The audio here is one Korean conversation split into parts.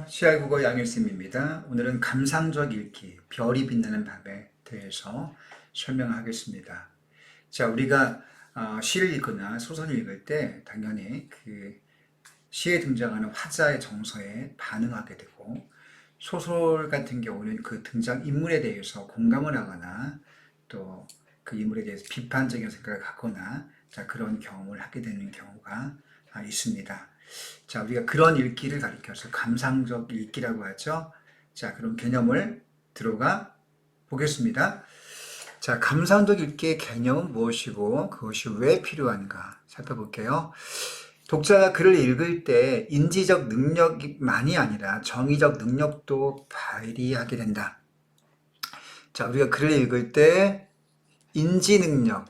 시알국어 양일쌤입니다. 오늘은 감상적 읽기, 별이 빛나는 밤에 대해서 설명하겠습니다. 자, 우리가 시를 읽거나 소설을 읽을 때 당연히 그 시에 등장하는 화자의 정서에 반응하게 되고, 소설 같은 경우는 그 등장 인물에 대해서 공감을 하거나 또 그 인물에 대해서 비판적인 생각을 갖거나, 자, 그런 경험을 하게 되는 경우가 있습니다. 자, 우리가 그런 읽기를 가리켜서 감상적 읽기라고 하죠. 자, 그럼 개념을 들어가 보겠습니다. 자, 감상적 읽기의 개념은 무엇이고 그것이 왜 필요한가 살펴볼게요. 독자가 글을 읽을 때 인지적 능력만이 아니라 정의적 능력도 발휘하게 된다. 자, 우리가 글을 읽을 때 인지 능력,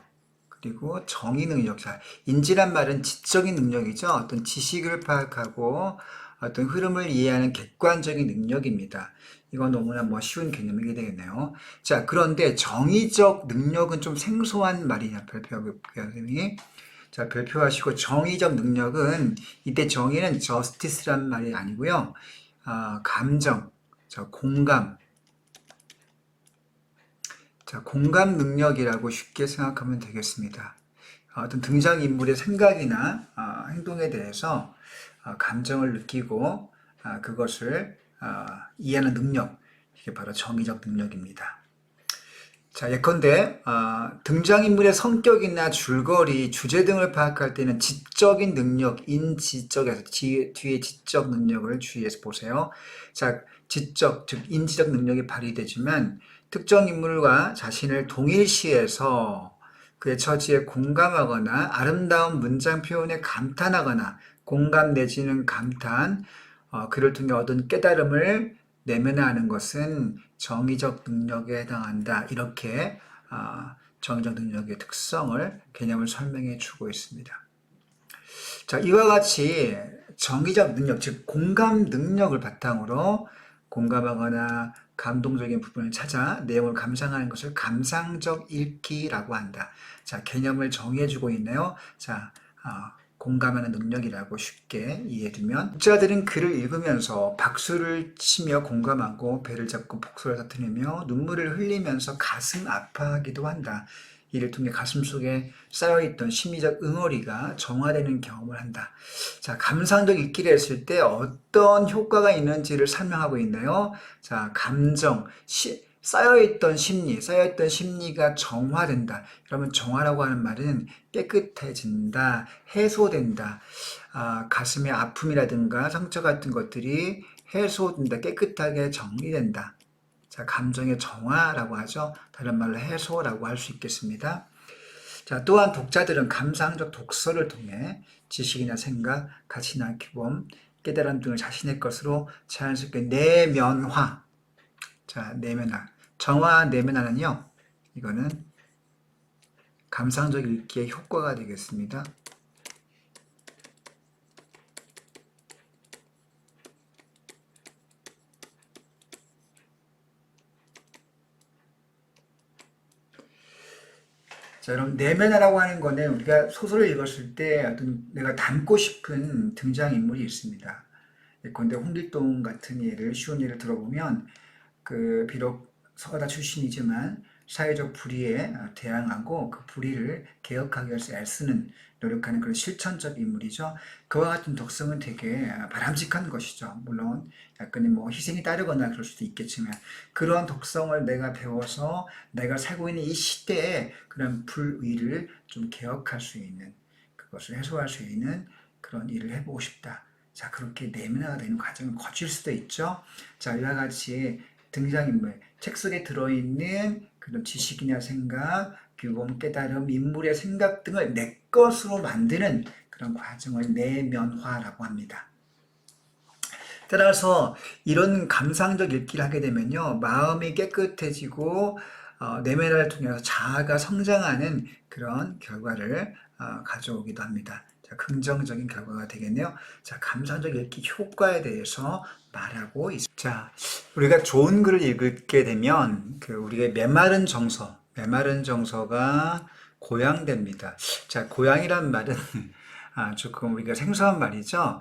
그리고 정의 능력. 자, 인지란 말은 지적인 능력이죠. 어떤 지식을 파악하고 어떤 흐름을 이해하는 객관적인 능력입니다. 이건 너무나 쉬운 개념이게 되겠네요. 자, 그런데 정의적 능력은 좀 생소한 말이냐, 별표님이. 자, 별표하시고, 정의적 능력은, 이때 정의는 justice란 말이 아니고요. 감정, 공감. 자, 공감 능력이라고 쉽게 생각하면 되겠습니다. 어떤 등장인물의 생각이나 행동에 대해서 감정을 느끼고 그것을 이해하는 능력, 이게 바로 정의적 능력입니다. 자, 예컨대 등장인물의 성격이나 줄거리, 주제 등을 파악할 때는 지적인 능력, 인지적에서 뒤에 지적 능력을 주의해서 보세요. 자, 지적, 즉 인지적 능력이 발휘되지만 특정 인물과 자신을 동일시해서 그의 처지에 공감하거나 아름다운 문장 표현에 감탄하거나 공감 내지는 감탄, 그를 통해 얻은 깨달음을 내면화하는 것은 정의적 능력에 해당한다. 이렇게 정의적 능력의 특성을, 개념을 설명해 주고 있습니다. 자, 이와 같이 정의적 능력, 즉 공감 능력을 바탕으로 공감하거나 감동적인 부분을 찾아 내용을 감상하는 것을 감상적 읽기라고 한다. 자, 개념을 정의해주고 있네요. 자, 공감하는 능력이라고 쉽게 이해해두면, 독자들은 글을 읽으면서 박수를 치며 공감하고 배를 잡고 복소를 터뜨리며 눈물을 흘리면서 가슴 아파하기도 한다. 이를 통해 가슴 속에 쌓여있던 심리적 응어리가 정화되는 경험을 한다. 자, 감상적 읽기를 했을 때 어떤 효과가 있는지를 설명하고 있네요. 자, 감정, 쌓여있던 심리가 정화된다. 그러면 정화라고 하는 말은 깨끗해진다, 해소된다. 가슴의 아픔이라든가 상처 같은 것들이 해소된다, 깨끗하게 정리된다. 자, 감정의 정화라고 하죠. 다른 말로 해소라고 할 수 있겠습니다. 자, 또한 독자들은 감상적 독서를 통해 지식이나 생각, 가치나 규범, 깨달음 등을 자신의 것으로 자연스럽게 내면화. 자, 내면화. 정화, 내면화는요, 이거는 감상적 읽기의 효과가 되겠습니다. 자, 여러분, 내면화라고 하는 거는 우리가 소설을 읽었을 때 어떤 내가 닮고 싶은 등장인물이 있습니다. 예컨대 홍길동 같은 예를, 쉬운 예를 들어보면, 비록 서가다 출신이지만 사회적 불의에 대항하고 그 불의를 개혁하기 위해서 애쓰는, 노력하는 그런 실천적 인물이죠. 그와 같은 독성은 되게 바람직한 것이죠. 물론 약간의 희생이 따르거나 그럴 수도 있겠지만, 그런 독성을 내가 배워서 내가 살고 있는 이 시대에 그런 불의를 좀 개혁할 수 있는, 그것을 해소할 수 있는 그런 일을 해보고 싶다. 자, 그렇게 내면화가 되는 과정을 거칠 수도 있죠. 자, 이와 같이 등장인물, 책 속에 들어있는 그런 지식이나 생각, 규범, 깨달음, 인물의 생각 등을 내 것으로 만드는 그런 과정을 내면화라고 합니다. 따라서 이런 감상적 읽기를 하게 되면요, 마음이 깨끗해지고 내면화를 통해서 자아가 성장하는 그런 결과를 가져오기도 합니다. 자, 긍정적인 결과가 되겠네요. 자, 감상적 읽기 효과에 대해서 말하고 있습니다. 자, 우리가 좋은 글을 읽게 되면 우리가 메마른 정서가 고양됩니다. 자, 고양이란 말은 조금 우리가 생소한 말이죠.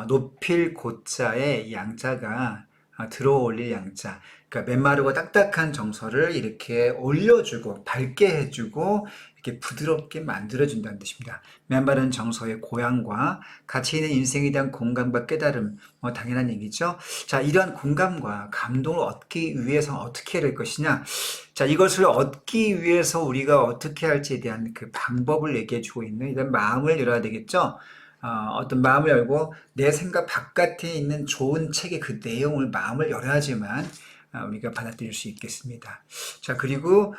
높일 고자에 양자가 들어올릴 양자. 그러니까 메마르고 딱딱한 정서를 이렇게 올려주고 밝게 해주고 이렇게 부드럽게 만들어준다는 뜻입니다. 메마른 정서의 고향과 가치 있는 인생에 대한 공감과 깨달음, 당연한 얘기죠. 자, 이러한 공감과 감동을 얻기 위해서 어떻게 해야 될 것이냐? 자, 이것을 얻기 위해서 우리가 어떻게 할지에 대한 그 방법을 얘기해주고 있는 이런 마음을 열어야 되겠죠. 어떤 마음을 열고 내 생각 바깥에 있는 좋은 책의 그 내용을 마음을 열어야지만 우리가 받아들일 수 있겠습니다. 자, 그리고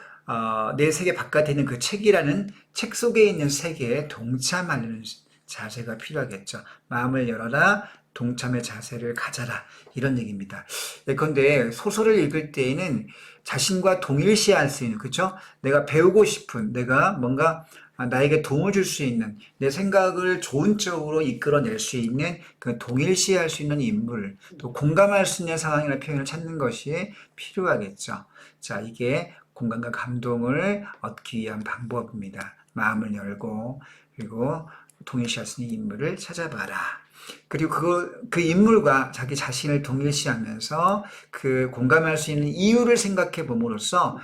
내 세계 바깥에 있는 그 책이라는 책 속에 있는 세계에 동참하는 자세가 필요하겠죠. 마음을 열어라, 동참의 자세를 가져라, 이런 얘기입니다. 예컨대 소설을 읽을 때에는 자신과 동일시할 수 있는, 그렇죠? 내가 배우고 싶은, 내가 뭔가 나에게 도움을 줄 수 있는, 내 생각을 좋은 쪽으로 이끌어낼 수 있는 그 동일시할 수 있는 인물, 또 공감할 수 있는 상황이나 표현을 찾는 것이 필요하겠죠. 자, 이게 공감과 감동을 얻기 위한 방법입니다. 마음을 열고, 그리고 동일시할 수 있는 인물을 찾아봐라. 그리고 그 인물과 자기 자신을 동일시하면서 그 공감할 수 있는 이유를 생각해 봄으로써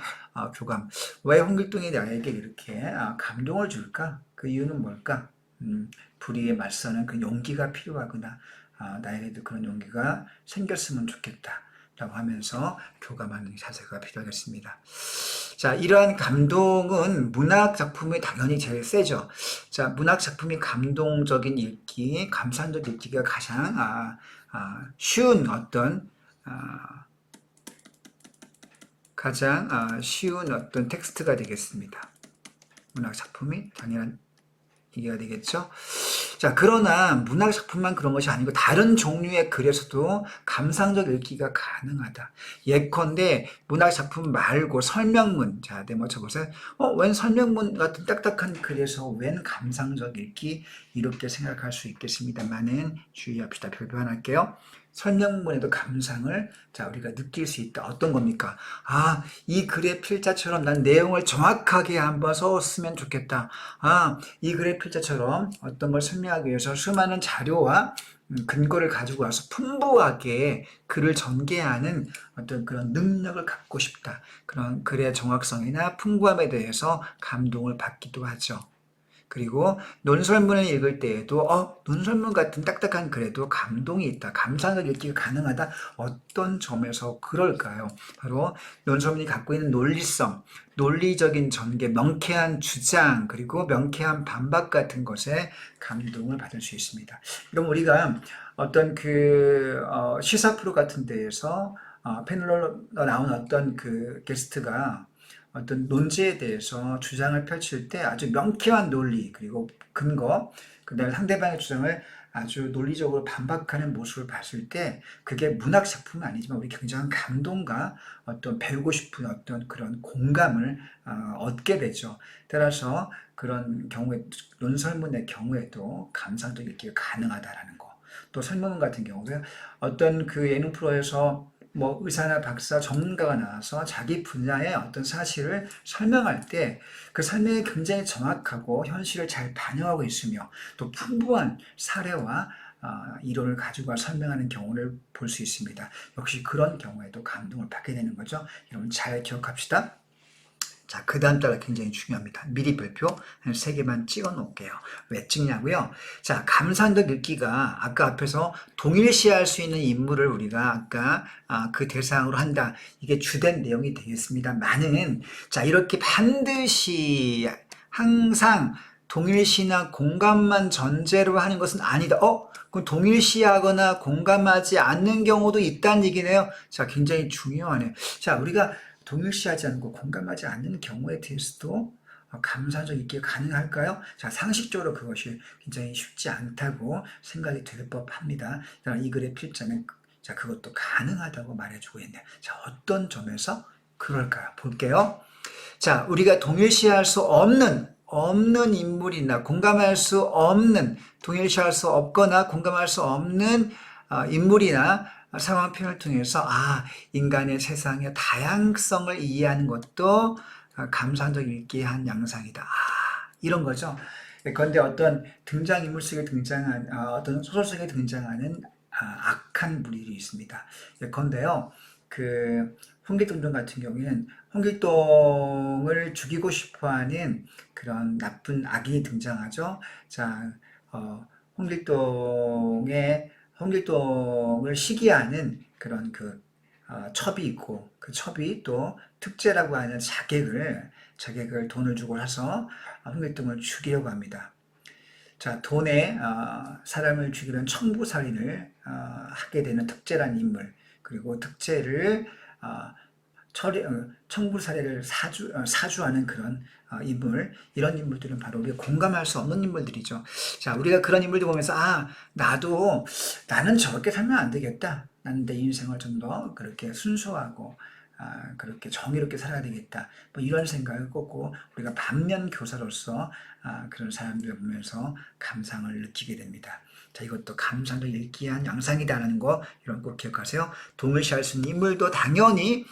교감. 왜 홍길동이 나에게 이렇게 감동을 줄까? 그 이유는 뭘까? 불의에 맞서는 그 용기가 필요하구나. 나에게도 그런 용기가 생겼으면 좋겠다. 라고 하면서 교감하는 자세가 필요하겠습니다. 자, 이러한 감동은 문학 작품이 당연히 제일 세죠. 자, 문학 작품이 감동적인 읽기, 감상적 읽기가 가장 쉬운 어떤 쉬운 어떤 텍스트가 되겠습니다. 문학 작품이 당연한 얘기가 되겠죠. 자, 그러나 문학 작품만 그런 것이 아니고 다른 종류의 글에서도 감상적 읽기가 가능하다. 예컨대 문학 작품 말고 설명문, 자, 네모 쳐보세요. 웬 설명문 같은 딱딱한 글에서 웬 감상적 읽기, 이렇게 생각할 수 있겠습니다만은 주의합시다. 별표 하나 할게요. 설명문에도 감상을 우리가 느낄 수 있다. 어떤 겁니까? 이 글의 필자처럼 난 내용을 정확하게 한번 써왔으면 좋겠다. 이 글의 필자처럼 어떤 걸 설명하기 위해서 수많은 자료와 근거를 가지고 와서 풍부하게 글을 전개하는 어떤 그런 능력을 갖고 싶다. 그런 글의 정확성이나 풍부함에 대해서 감동을 받기도 하죠. 그리고 논설문을 읽을 때에도 논설문 같은 딱딱한 글에도 감동이 있다. 감상적 읽기가 가능하다. 어떤 점에서 그럴까요? 바로 논설문이 갖고 있는 논리성, 논리적인 전개, 명쾌한 주장, 그리고 명쾌한 반박 같은 것에 감동을 받을 수 있습니다. 그럼 우리가 어떤 시사 프로 같은 데에서 패널로 나온 어떤 그 게스트가 어떤 논지에 대해서 주장을 펼칠 때 아주 명쾌한 논리, 그리고 근거, 그다음에 상대방의 주장을 아주 논리적으로 반박하는 모습을 봤을 때 그게 문학 작품은 아니지만 우리 굉장한 감동과 어떤 배우고 싶은 어떤 그런 공감을 얻게 되죠. 따라서 그런 경우에 논설문의 경우에도 감상적 읽기가 가능하다라는 거. 또 설문문 같은 경우도 어떤 그 예능 프로에서 의사나 박사, 전문가가 나와서 자기 분야의 어떤 사실을 설명할 때 그 설명이 굉장히 정확하고 현실을 잘 반영하고 있으며 또 풍부한 사례와 이론을 가지고 설명하는 경우를 볼 수 있습니다. 역시 그런 경우에도 감동을 받게 되는 거죠. 여러분 잘 기억합시다. 자, 그 다음 달가 굉장히 중요합니다. 미리 별표 한 3개만 찍어 놓을게요. 왜 찍냐고요? 자, 감상적 읽기가 아까 앞에서 동일시할 수 있는 인물을 우리가 아까 그 대상으로 한다. 이게 주된 내용이 되겠습니다만은, 자, 이렇게 반드시 항상 동일시나 공감만 전제로 하는 것은 아니다. 그럼 동일시하거나 공감하지 않는 경우도 있다는 얘기네요. 자, 굉장히 중요하네요. 자, 우리가 동일시하지 않고 공감하지 않는 경우에 대해서도 감사적 있게 가능할까요? 자, 상식적으로 그것이 굉장히 쉽지 않다고 생각이 될 법합니다. 이 글의 필자는 그것도 가능하다고 말해주고 있네요. 자, 어떤 점에서 그럴까요? 볼게요. 자, 우리가 동일시할 수 없는 인물이나 공감할 수 없는, 동일시할 수 없거나 공감할 수 없는 인물이나 상황 표현을 통해서 인간의 세상의 다양성을 이해하는 것도 감상적 읽기의 한 양상이다. 이런 거죠. 그런데 어떤 등장인물 속에 등장한 어떤 소설 속에 등장하는 악한 무리들이 있습니다. 예컨대요, 그 홍길동전 같은 경우에는 홍길동을 죽이고 싶어하는 그런 나쁜 악인이 등장하죠. 자, 홍길동을 시기하는 그런 첩이 있고, 그 첩이 또 특제라고 하는 자객을 돈을 주고 해서 홍길동을 죽이려고 합니다. 자, 돈에 사람을 죽이는 청부살인을 하게 되는 특제란 인물, 그리고 특제를 청부살인을 사주하는 그런 인물, 이런 인물들은 바로 우리가 공감할 수 없는 인물들이죠. 자, 우리가 그런 인물들 보면서 나는 저렇게 살면 안 되겠다. 나는 내 인생을 좀 더 그렇게 순수하고 그렇게 정의롭게 살아야 되겠다. 뭐 이런 생각을 꽂고 우리가 반면 교사로서 그런 사람들을 보면서 감상을 느끼게 됩니다. 자, 이것도 감상을 읽기한 영상이다라는 거 이런 꼭 기억하세요. 동일시할 수 있는 인물도 당연히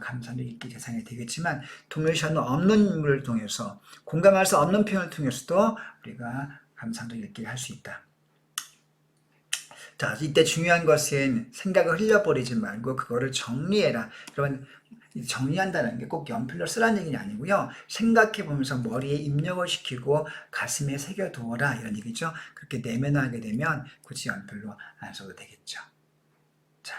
감상을 읽기 대상이 되겠지만 동일시하는 없는 인물을 통해서 공감할 수 없는 표현을 통해서도 우리가 감상을 읽기 할 수 있다. 자, 이때 중요한 것은 생각을 흘려버리지 말고 그거를 정리해라. 여러분, 정리한다는 게 꼭 연필로 쓰라는 얘기는 아니고요. 생각해 보면서 머리에 입력을 시키고 가슴에 새겨두어라 이런 얘기죠. 그렇게 내면화하게 되면 굳이 연필로 안 써도 되겠죠. 자,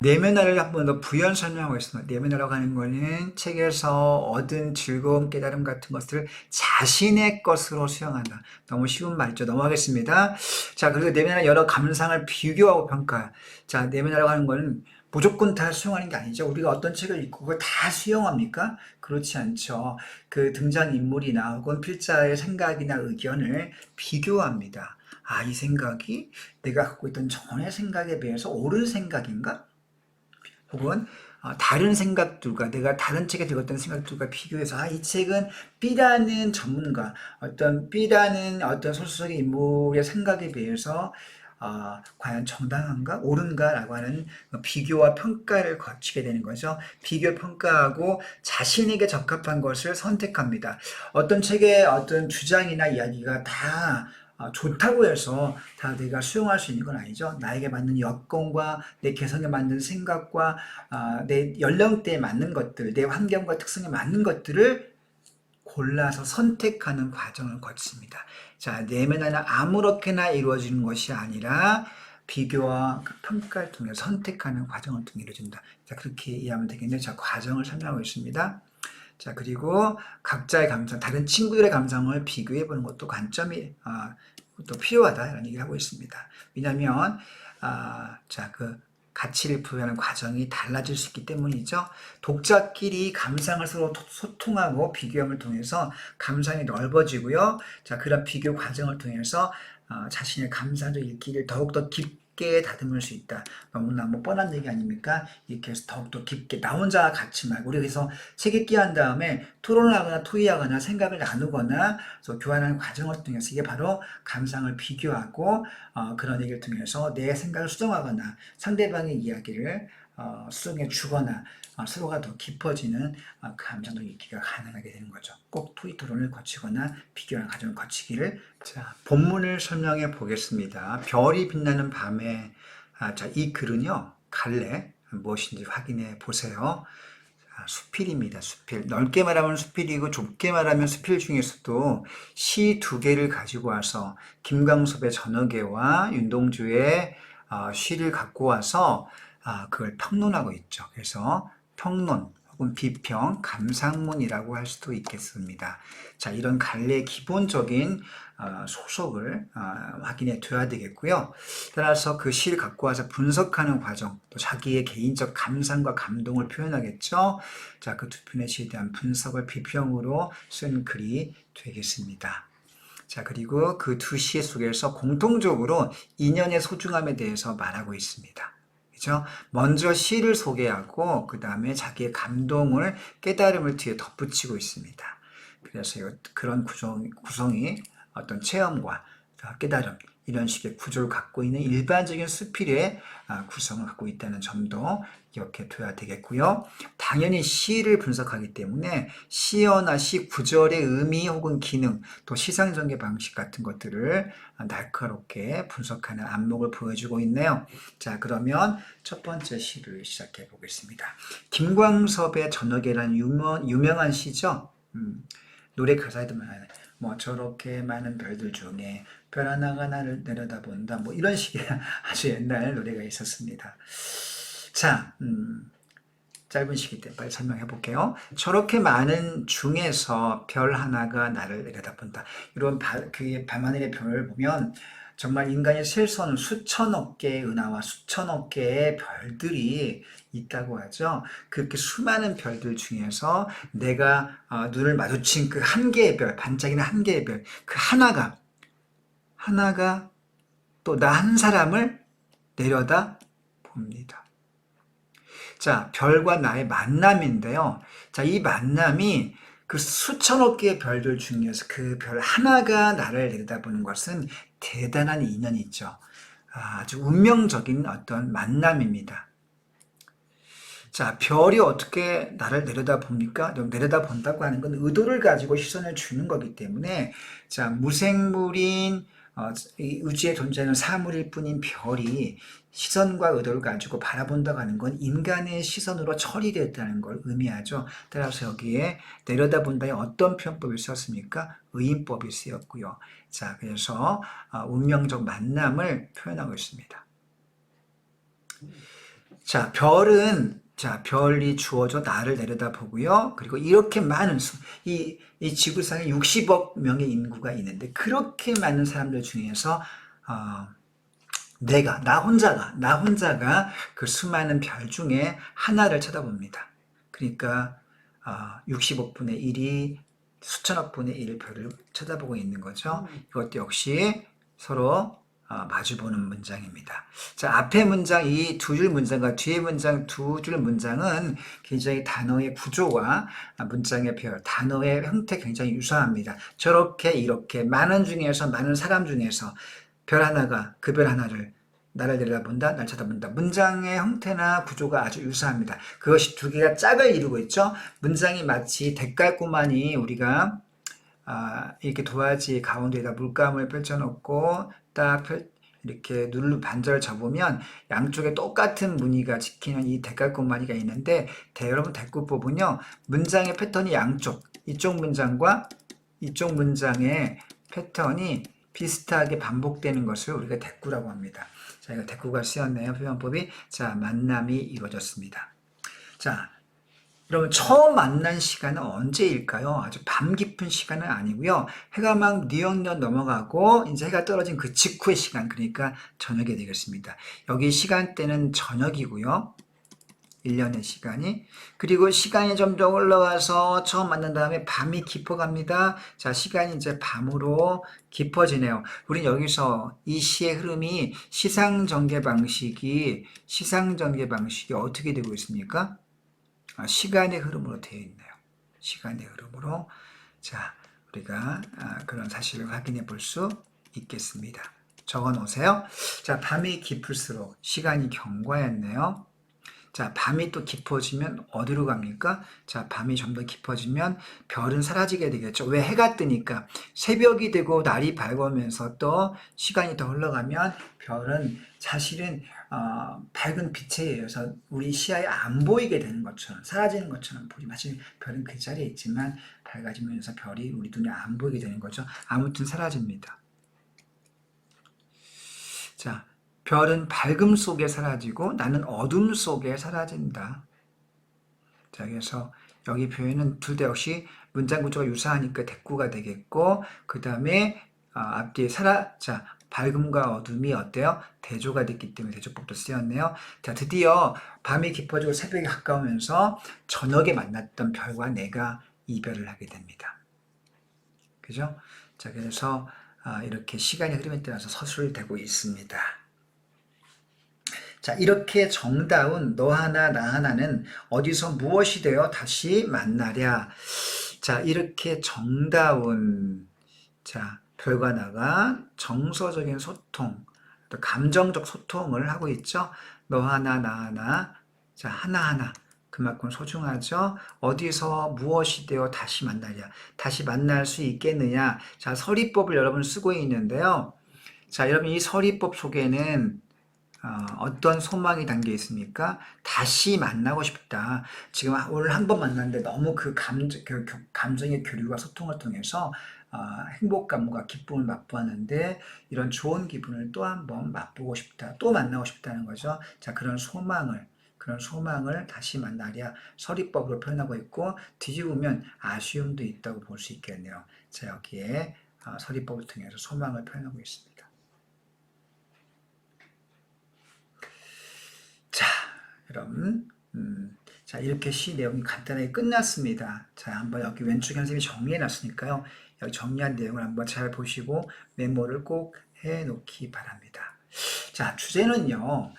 내면화를 한 번 더 부연 설명하겠습니다. 내면화라고 하는 거는 책에서 얻은 즐거움, 깨달음 같은 것들을 자신의 것으로 수용한다. 너무 쉬운 말이죠. 넘어가겠습니다. 자, 그리고 내면화 여러 감상을 비교하고 평가. 자, 내면화라고 하는 거는 무조건 다 수용하는 게 아니죠. 우리가 어떤 책을 읽고 그걸 다 수용합니까? 그렇지 않죠. 그 등장인물이나 혹은 필자의 생각이나 의견을 비교합니다. 이 생각이 내가 갖고 있던 전의 생각에 비해서 옳은 생각인가? 혹은 다른 생각들과 내가 다른 책에 읽었던 생각들과 비교해서 이 책은 B라는 전문가, B라는 어떤 소설 속의 인물의 생각에 비해서 과연 정당한가 옳은가라고 하는 비교와 평가를 거치게 되는 거죠. 비교 평가하고 자신에게 적합한 것을 선택합니다. 어떤 책의 어떤 주장이나 이야기가 다 좋다고 해서 다 내가 수용할 수 있는 건 아니죠. 나에게 맞는 여건과 내 개성에 맞는 생각과 내 연령대에 맞는 것들, 내 환경과 특성에 맞는 것들을 골라서 선택하는 과정을 거칩니다. 자, 내면화는 아무렇게나 이루어지는 것이 아니라 비교와 평가를 통해 선택하는 과정을 통해 이루어진다. 자, 그렇게 이해하면 되겠네요. 자, 과정을 설명하고 있습니다. 자, 그리고 각자의 감상, 다른 친구들의 감상을 비교해 보는 것도 관점이 또 필요하다라는 얘기를 하고 있습니다. 왜냐하면 자, 그 가치를 부여하는 과정이 달라질 수 있기 때문이죠. 독자끼리 감상을 서로 소통하고 비교함을 통해서 감상이 넓어지고요. 자, 그런 비교 과정을 통해서 자신의 감상적 읽기를 더욱더 깊게 다듬을 수 있다. 너무나 뻔한 얘기 아닙니까? 이렇게 해서 더욱더 깊게 나 혼자 같이 말고 우리 그래서 책 읽기 한 다음에 토론을 하거나 토의하거나 생각을 나누거나 교환하는 과정을 통해서 이게 바로 감상을 비교하고 그런 얘기를 통해서 내 생각을 수정하거나 상대방의 이야기를 수정해 주거나 서로가 더 깊어지는 감상적 읽기가 가능하게 되는 거죠. 꼭 토의 토론을 거치거나 비교하는 과정을 거치기를. 자, 본문을 설명해 보겠습니다. 별이 빛나는 밤에 자, 이 글은요 갈래 무엇인지 확인해 보세요. 수필입니다. 수필. 넓게 말하면 수필이고 좁게 말하면 수필 중에서도 시 두 개를 가지고 와서 김광섭의 전어계와 윤동주의 시를 갖고 와서 그걸 평론하고 있죠. 그래서 평론 혹은 비평, 감상문이라고 할 수도 있겠습니다. 자, 이런 갈래의 기본적인 소속을 확인해 둬야 되겠고요. 따라서 그 시를 갖고 와서 분석하는 과정, 또 자기의 개인적 감상과 감동을 표현하겠죠. 자, 그 두 편의 시에 대한 분석을 비평으로 쓴 글이 되겠습니다. 자, 그리고 그 두 시 속에서 공통적으로 인연의 소중함에 대해서 말하고 있습니다. 그죠? 먼저 시를 소개하고 그 다음에 자기의 감동을 깨달음을 뒤에 덧붙이고 있습니다. 그래서 그런 구성이 어떤 체험과 깨달음 이런 식의 구조를 갖고 있는 일반적인 수필의 구성을 갖고 있다는 점도 기억해 둬야 되겠고요. 당연히 시를 분석하기 때문에 시어나 시 구절의 의미 혹은 기능, 또 시상전개 방식 같은 것들을 날카롭게 분석하는 안목을 보여주고 있네요. 자, 그러면 첫 번째 시를 시작해 보겠습니다. 김광섭의 저녁이라는 유명한 시죠. 노래 가사에도 많아요. 뭐 저렇게 많은 별들 중에 별 하나가 나를 내려다본다, 뭐 이런 식의 아주 옛날 노래가 있었습니다. 자, 짧은 시기 때 빨리 설명해 볼게요. 저렇게 많은 중에서 별 하나가 나를 내려다본다. 이런 그 밤하늘의 별을 보면 정말 인간이 셀 수 없는 수천억 개의 은하와 수천억 개의 별들이 있다고 하죠. 그렇게 수많은 별들 중에서 내가 눈을 마주친 그 한 개의 별, 반짝이는 한 개의 별, 그 하나가 또 나 한 사람을 내려다 봅니다. 자, 별과 나의 만남인데요. 자, 이 만남이 그 수천억 개의 별들 중에서 그 별 하나가 나를 내려다보는 것은 대단한 인연이죠. 아주 운명적인 어떤 만남입니다. 자, 별이 어떻게 나를 내려다봅니까? 내려다본다고 하는 건 의도를 가지고 시선을 주는 거기 때문에, 자, 무생물인 이 우주에 존재하는 사물일 뿐인 별이 시선과 의도를 가지고 바라본다고 하는 건 인간의 시선으로 처리됐다는 걸 의미하죠. 따라서 여기에 내려다본다에 어떤 표현법이 썼습니까? 의인법이 쓰였고요. 자, 그래서 운명적 만남을 표현하고 있습니다. 자, 별이 주어져 나를 내려다보고요. 그리고 이렇게 많은 이 지구상에 60억 명의 인구가 있는데 그렇게 많은 사람들 중에서 나 혼자가 그 수많은 별 중에 하나를 쳐다봅니다. 그러니까 60억 분의 1이 수천억 분의 1 별을 쳐다보고 있는 거죠. 이것도 역시 서로 마주보는 문장입니다. 자, 앞에 문장 이 두 줄 문장과 뒤에 문장 두 줄 문장은 굉장히 단어의 구조와 문장의 별, 단어의 형태 굉장히 유사합니다. 저렇게 이렇게 많은 사람 중에서 별 하나가 그 별 하나를 나를 내려다본다, 날 쳐다본다. 문장의 형태나 구조가 아주 유사합니다. 그것이 두 개가 짝을 이루고 있죠. 문장이 마치 대깔꼬마니 우리가 이렇게 도화지 가운데에다 물감을 펼쳐놓고 딱 이렇게 반절을 접으면 양쪽에 똑같은 무늬가 찍히는 이 대깔꼬마니가 있는데 여러분 대꾸법은요. 문장의 패턴이 이쪽 문장과 이쪽 문장의 패턴이 비슷하게 반복되는 것을 우리가 대꾸라고 합니다. 자, 이거 대꾸가 쓰였네요. 표현법이. 자, 만남이 이루어졌습니다. 자, 그러면 처음 만난 시간은 언제일까요? 아주 밤 깊은 시간은 아니고요. 해가 막 뉘엿뉘엿 넘어가고 이제 해가 떨어진 그 직후의 시간, 그러니까 저녁이 되겠습니다. 여기 시간대는 저녁이고요. 1년의 시간이. 그리고 시간이 점점 올라가서 처음 만난 다음에 밤이 깊어갑니다. 자, 시간이 이제 밤으로 깊어지네요. 우린 여기서 이 시의 흐름이 시상전개 방식이 어떻게 되고 있습니까? 시간의 흐름으로 되어 있네요. 시간의 흐름으로. 자, 우리가 그런 사실을 확인해 볼 수 있겠습니다. 적어 놓으세요. 자, 밤이 깊을수록 시간이 경과했네요. 자, 밤이 또 깊어지면 어디로 갑니까? 자, 밤이 좀 더 깊어지면 별은 사라지게 되겠죠. 왜? 해가 뜨니까. 새벽이 되고 날이 밝으면서 또 시간이 더 흘러가면 별은 사실은 밝은 빛에 의해서 우리 시야에 안 보이게 되는 것처럼, 사라지는 것처럼 보지. 마치 별은 그 자리에 있지만 밝아지면서 별이 우리 눈에 안 보이게 되는 거죠. 아무튼 사라집니다. 자, 별은 밝음 속에 사라지고 나는 어둠 속에 사라진다. 자, 그래서 여기 표현은 둘 다 역시 문장 구조가 유사하니까 대꾸가 되겠고, 그 다음에 앞뒤에 자, 밝음과 어둠이 어때요? 대조가 됐기 때문에 대조법도 쓰였네요. 자, 드디어 밤이 깊어지고 새벽이 가까우면서 저녁에 만났던 별과 내가 이별을 하게 됩니다. 그죠? 자, 그래서 이렇게 시간의 흐름에 따라서 서술되고 있습니다. 자, 이렇게 정다운 너 하나 나 하나는 어디서 무엇이 되어 다시 만나랴. 자, 이렇게 정다운, 자, 별과 나가 정서적인 소통, 또 감정적 소통을 하고 있죠. 너 하나, 나 하나, 자, 하나하나. 그만큼 소중하죠. 어디서 무엇이 되어 다시 만나냐, 다시 만날 수 있겠느냐. 자, 서리법을 여러분 쓰고 있는데요. 자, 여러분 이 서리법 속에는 어떤 소망이 담겨 있습니까? 다시 만나고 싶다. 지금 오늘 한 번 만났는데 너무 그 감정의 교류와 소통을 통해서 행복감과 기쁨을 맛보았는데 이런 좋은 기분을 또 한 번 맛보고 싶다. 또 만나고 싶다는 거죠. 자, 그런 소망을 다시 만나랴 서리법으로 표현하고 있고, 뒤집으면 아쉬움도 있다고 볼 수 있겠네요. 자, 여기에 서리법을 통해서 소망을 표현하고 있습니다. 자, 여러분, 자, 이렇게 시 내용이 간단하게 끝났습니다. 자, 한번 여기 왼쪽에 선생님이 정리해 놨으니까요. 여기 정리한 내용을 한번 잘 보시고 메모를 꼭 해 놓기 바랍니다. 자, 주제는요,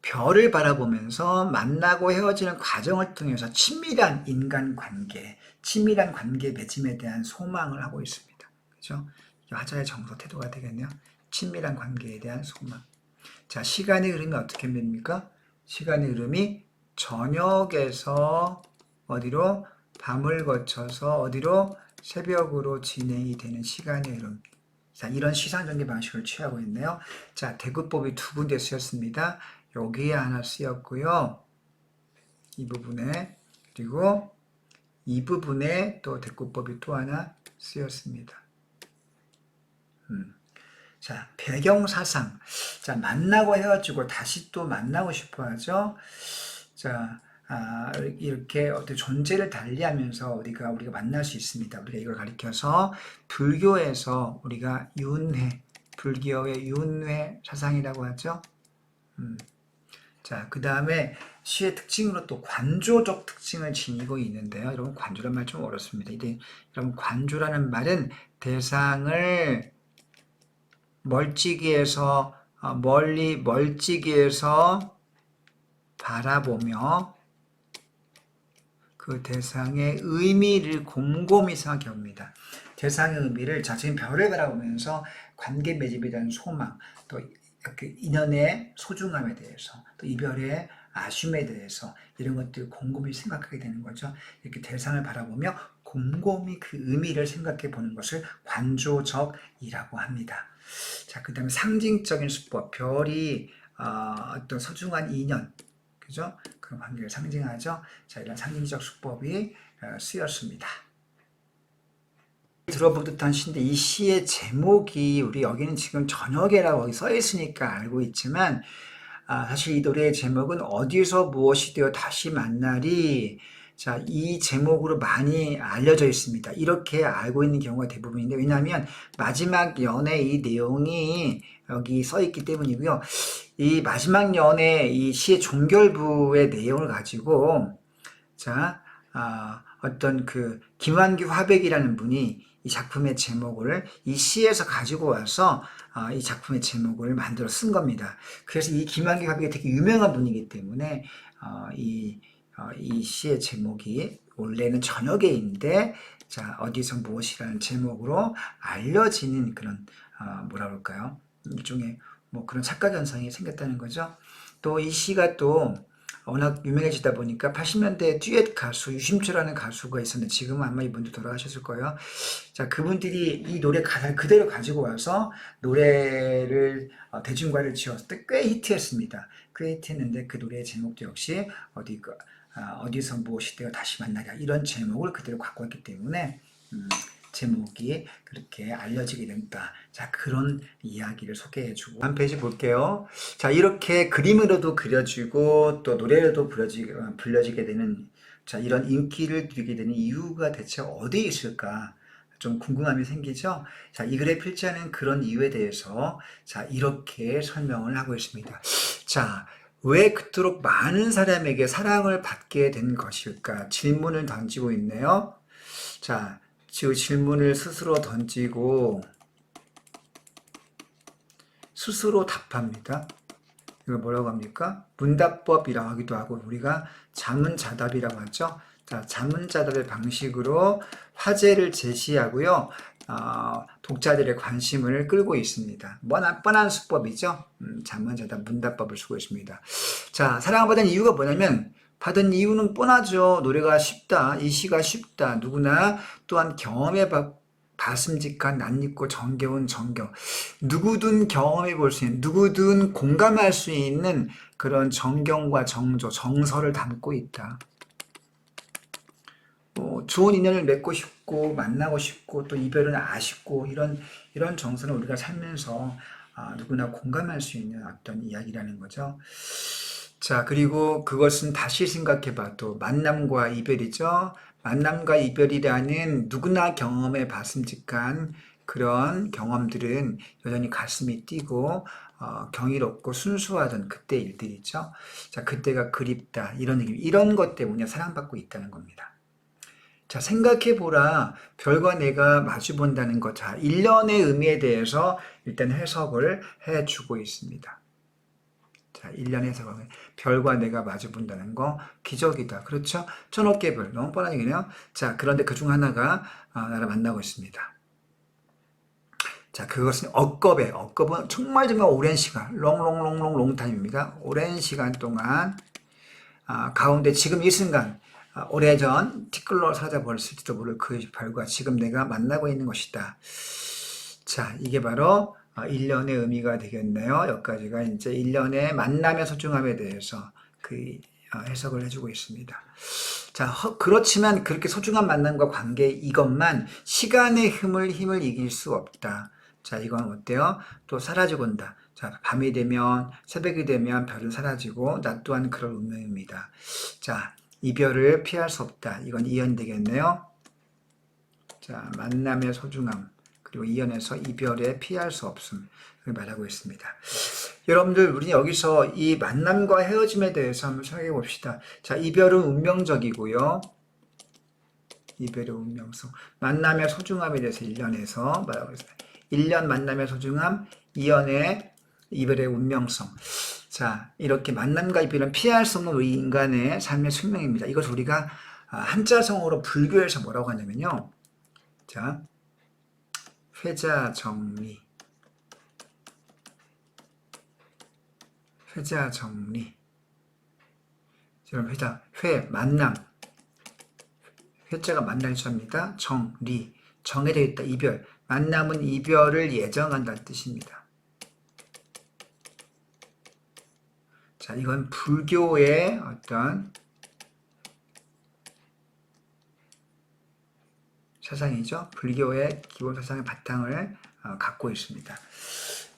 별을 바라보면서 만나고 헤어지는 과정을 통해서 친밀한 인간관계, 친밀한 관계 맺음에 대한 소망을 하고 있습니다. 그죠? 화자의 정서 태도가 되겠네요. 친밀한 관계에 대한 소망. 자, 시간의 흐름이 어떻게 됩니까? 시간의 흐름이 저녁에서 어디로? 밤을 거쳐서 어디로? 새벽으로 진행이 되는 시간의 흐름. 자, 이런 시상전개 방식을 취하고 있네요. 자, 대구법이 두 군데 쓰였습니다. 여기에 하나 쓰였고요. 이 부분에, 그리고 이 부분에 또 대구법이 또 하나 쓰였습니다. 자, 배경사상. 자, 만나고 헤어지고 다시 또 만나고 싶어 하죠. 자, 이렇게 어떤 존재를 달리하면서 우리가 만날 수 있습니다. 우리가 이걸 가리켜서 불교에서 우리가 윤회, 불교의 윤회 사상이라고 하죠. 자, 그 다음에 시의 특징으로 또 관조적 특징을 지니고 있는데요. 여러분, 관조란 말 좀 어렵습니다. 여러분, 관조라는 말은 대상을 멀찍이에서 멀찍이에서 바라보며 그 대상의 의미를 곰곰이 생각해 봅니다. 대상의 의미를, 자, 지금 별을 바라보면서 관계 맺음에 대한 소망, 또 그 인연의 소중함에 대해서, 또 이별의 아쉬움에 대해서 이런 것들을 곰곰이 생각하게 되는 거죠. 이렇게 대상을 바라보며 곰곰이 그 의미를 생각해 보는 것을 관조적이라고 합니다. 자, 그 다음에 상징적인 수법, 별이 어떤 소중한 인연, 그죠? 그런 관계를 상징하죠. 자, 이런 상징적 수법이 쓰였습니다. 들어본 듯한 시인데, 이 시의 제목이 우리 여기는 지금 저녁에라고 써 있으니까 알고 있지만, 사실 이 노래의 제목은 어디서 무엇이 되어 다시 만나리. 자, 이 제목으로 많이 알려져 있습니다. 이렇게 알고 있는 경우가 대부분인데, 왜냐하면 마지막 연의 이 내용이 여기 써 있기 때문이고요. 이 마지막 연의 이 시의 종결부의 내용을 가지고, 자, 어떤 그 김환규 화백이라는 분이 이 작품의 제목을 이 시에서 가지고 와서 이 작품의 제목을 만들어 쓴 겁니다. 그래서 이 김환규 화백이 되게 유명한 분이기 때문에 이 시의 제목이 원래는 저녁에인데, 자, 어디서 무엇이라는 제목으로 알려지는 그런 뭐라 그럴까요? 일종의 뭐 그런 착각 현상이 생겼다는 거죠. 또 이 시가 또 워낙 유명해지다 보니까 80년대 듀엣 가수 유심초라는 가수가 있었는데, 지금은 아마 이분도 돌아가셨을 거예요. 자, 그분들이 이 노래 가사를 그대로 가지고 와서 노래를 대중과를 지었을 때 꽤 히트했습니다. 꽤 히트했는데 그 노래의 제목도 역시 어디서 무엇이 되어 다시 만나랴, 이런 제목을 그대로 갖고 왔기 때문에 제목이 그렇게 알려지게 된다. 자, 그런 이야기를 소개해주고, 한 페이지 볼게요. 자, 이렇게 그림으로도 그려지고 또 노래로도 불려지게 되는, 자, 이런 인기를 누리게 되는 이유가 대체 어디에 있을까? 좀 궁금함이 생기죠? 자, 이 글에 필지하는 그런 이유에 대해서, 자, 이렇게 설명을 하고 있습니다. 자, 왜 그토록 많은 사람에게 사랑을 받게 된 것일까? 질문을 던지고 있네요. 자, 그 질문을 스스로 던지고 스스로 답합니다. 이걸 뭐라고 합니까? 문답법이라고 하기도 하고, 우리가 자문자답이라고 하죠. 자문자답의 방식으로 화제를 제시하고요. 독자들의 관심을 끌고 있습니다. 뻔한 수법이죠. 자문자답 문답법을 쓰고 있습니다. 자, 사랑받은 이유가 뭐냐면 받은 이유는 뻔하죠. 노래가 쉽다. 이 시가 쉽다. 누구나 또한 경험해 봤음직한 낯익고 정겨운 정겨. 누구든 경험해 볼 수 있는, 누구든 공감할 수 있는 그런 정경과 정조, 정서를 담고 있다. 좋은 인연을 맺고 싶고 만나고 싶고 또 이별은 아쉽고 이런 정서는 우리가 살면서 누구나 공감할 수 있는 어떤 이야기라는 거죠. 자, 그리고 그것은 다시 생각해 봐도 만남과 이별이죠. 만남과 이별이라는 누구나 경험해 봤음직한 그런 경험들은 여전히 가슴이 뛰고 경이롭고 순수하던 그때 일들이죠. 자, 그때가 그립다 이런 얘기, 이런 것 때문에 사랑받고 있다는 겁니다. 자, 생각해보라. 별과 내가 마주본다는 것. 자, 일련의 의미에 대해서 일단 해석을 해주고 있습니다. 자, 일련의 해석을. 별과 내가 마주본다는 거, 기적이다. 그렇죠? 천억개별. 너무 뻔한 얘기네요. 자, 그런데 그중 하나가 나를 만나고 있습니다. 자, 그것은 억겁은 정말 오랜 시간, 롱타임입니다. 오랜 시간 동안, 가운데 지금 이 순간, 오래전 티끌로 찾아버렸을지도 모를 그 별과 지금 내가 만나고 있는 것이다. 자, 이게 바로 일련의 의미가 되겠네요. 여기까지가 이제 일련의 만남의 소중함에 대해서 그 해석을 해주고 있습니다. 자, 그렇지만 그렇게 소중한 만남과 관계 이것만 시간의 힘을 이길 수 없다. 자, 이건 어때요? 또 사라지고 온다. 자, 밤이 되면 새벽이 되면 별은 사라지고 낮 또한 그럴 운명입니다. 자, 이별을 피할 수 없다. 이건 이연되겠네요. 자, 만남의 소중함 그리고 이연에서 이별에 피할 수 없음 말하고 있습니다. 여러분들 우리 여기서 이 만남과 헤어짐에 대해서 한번 생각해 봅시다. 자, 이별은 운명적이고요. 이별의 운명성, 만남의 소중함에 대해서 1년에서 말하고 있습니다. 1년 만남의 소중함, 2년의 이별의 운명성. 자, 이렇게 만남과 이별은 피할 수 없는 우리 인간의 삶의 숙명입니다. 이것을 우리가 한자성어로 불교에서 뭐라고 하냐면요. 자, 회자정리. 여러분, 만남. 회자가 만날 수입니다. 정리. 정에 되어 있다. 이별. 만남은 이별을 예정한다는 뜻입니다. 자, 이건 불교의 어떤 사상이죠. 불교의 기본 사상의 바탕을 갖고 있습니다.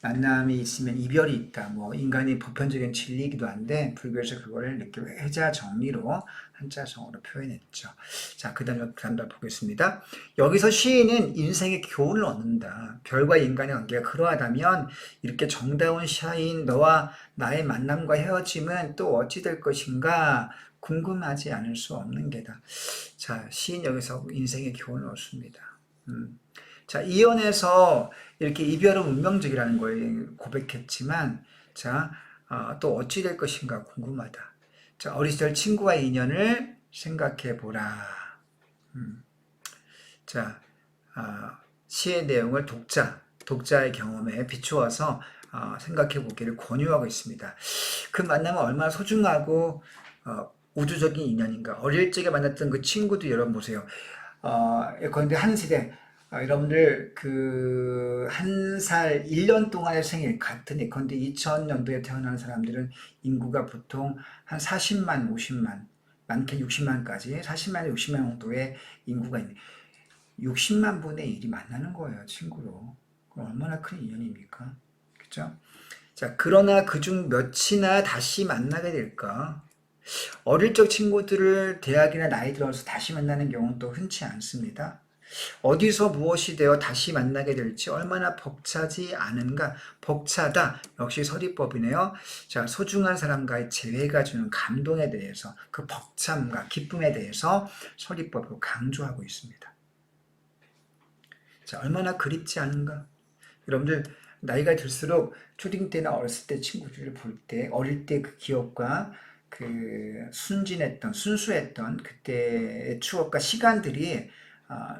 만남이 있으면 이별이 있다. 뭐 인간의 보편적인 진리이기도 한데 불교에서 그거를 이렇게 회자 정리로 한자성어로 표현했죠. 자, 그다음 보겠습니다. 여기서 시인은 인생의 교훈을 얻는다. 별과 인간의 관계가 그러하다면 이렇게 정다운 시인 너와 나의 만남과 헤어짐은 또 어찌 될 것인가 궁금하지 않을 수 없는 게다. 자, 시인 여기서 인생의 교훈을 얻습니다. 자, 이연에서 이렇게 이별은 운명적이라는 걸 고백했지만, 자, 또 어찌 될 것인가 궁금하다. 자, 어린 시절 친구와의 인연을 생각해 보라. 자, 시의 내용을 독자의 경험에 비추어서 생각해 보기를 권유하고 있습니다. 그 만남은 얼마나 소중하고 우주적인 인연인가. 어릴 적에 만났던 그 친구도 여러분 보세요. 그런데 한 세대, 여러분들 그 한 살 1년 동안의 생일 같은 예컨대 2000년도에 태어난 사람들은 인구가 보통 한 40만, 50만, 많게 60만까지 40만, 60만 정도의 인구가 있는 60만 분의 1이 만나는 거예요, 친구로. 그럼 얼마나 큰 인연입니까? 그죠? 자, 그러나 그중 몇이나 다시 만나게 될까? 어릴 적 친구들을 대학이나 나이 들어서 다시 만나는 경우는 또 흔치 않습니다. 어디서 무엇이 되어 다시 만나게 될지 얼마나 벅차지 않은가. 벅차다. 역시 서리법이네요. 자, 소중한 사람과의 재회가 주는 감동에 대해서 그 벅참과 기쁨에 대해서 서리법으로 강조하고 있습니다. 자, 얼마나 그립지 않은가. 여러분들 나이가 들수록 초딩 때나 어렸을 때 친구들을 볼 때 어릴 때 그 기억과 순진했던, 순수했던 그때의 추억과 시간들이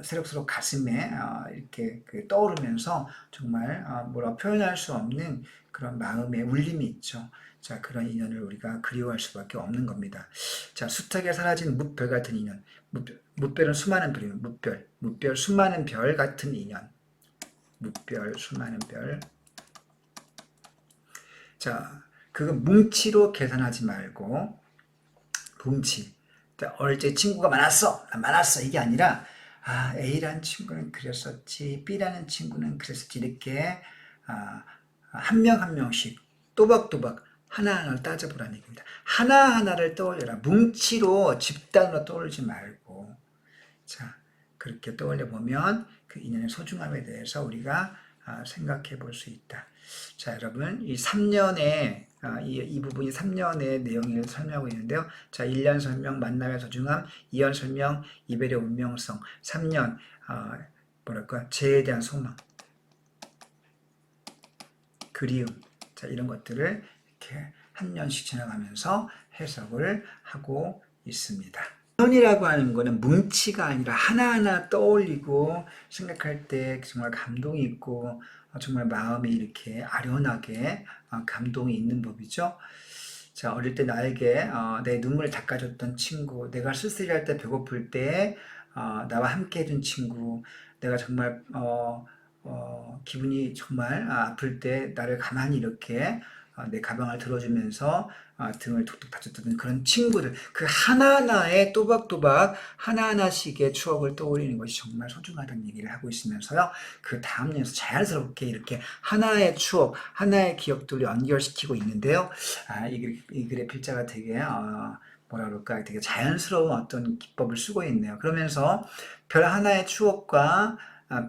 새록새록 가슴에 이렇게 떠오르면서 정말 뭐라 표현할 수 없는 그런 마음의 울림이 있죠. 자, 그런 인연을 우리가 그리워할 수밖에 없는 겁니다. 자, 숱하게 사라진 무별 같은 인연. 무별은 수많은 별이에요. 무별, 수많은 별 같은 인연. 무별, 수많은 별. 자, 그건 뭉치로 계산하지 말고, 뭉치. 어릴 때 친구가 많았어. 이게 아니라, A라는 친구는 그랬었지, B라는 친구는 그랬었지, 이렇게, 한 명 한 명씩 또박또박 하나하나 따져보라는 얘기입니다. 하나하나를 떠올려라. 뭉치로 집단으로 떠올리지 말고, 자, 그렇게 떠올려 보면 그 인연의 소중함에 대해서 우리가 생각해 볼 수 있다. 자, 여러분, 이 3년의 이 부분이 3년의 내용을 설명하고 있는데요. 자, 1년 설명, 만남의 소중함, 2년 설명, 이별의 운명성, 3년 죄에 대한 소망, 그리움, 자, 이런 것들을 이렇게 한 년씩 지나가면서 해석을 하고 있습니다. 인연이라고 하는 거는 뭉치가 아니라 하나하나 떠올리고 생각할 때 정말 감동이 있고 정말 마음이 이렇게 아련하게 감동이 있는 법이죠. 자, 어릴 때 나에게 내 눈물을 닦아줬던 친구, 내가 쓸쓸할 때 배고플 때 나와 함께 해준 친구, 내가 정말 기분이 정말 아플 때 나를 가만히 이렇게 내 가방을 들어주면서 등을 툭툭 받쳐주던 그런 친구들, 그 하나하나의 또박또박 하나하나씩의 추억을 떠올리는 것이 정말 소중하다는 얘기를 하고 있으면서요, 그 다음 년에서 자연스럽게 이렇게 하나의 추억, 하나의 기억들을 연결시키고 있는데요. 이 글의 필자가 되게 뭐라 그럴까, 되게 자연스러운 어떤 기법을 쓰고 있네요. 그러면서 별 하나의 추억과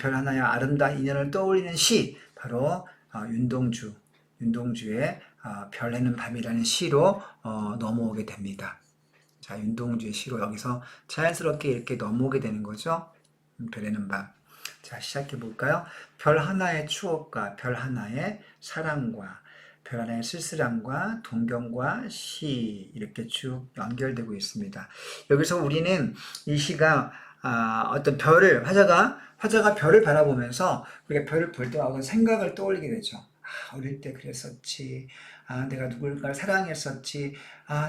별 하나의 아름다운 인연을 떠올리는 시, 바로 윤동주의 별에는 밤이라는 시로 넘어오게 됩니다. 자, 윤동주의 시로 여기서 자연스럽게 이렇게 넘어오게 되는 거죠. 별에는 밤. 자, 시작해 볼까요? 별 하나의 추억과 별 하나의 사랑과 별 하나의 쓸쓸함과 동경과 시, 이렇게 쭉 연결되고 있습니다. 여기서 우리는 이 시가 어떤 별을, 화자가 별을 바라보면서 우리가 별을 볼 때 어떤 생각을 떠올리게 되죠. 어릴 때 그랬었지. 내가 누굴가를 사랑했었지.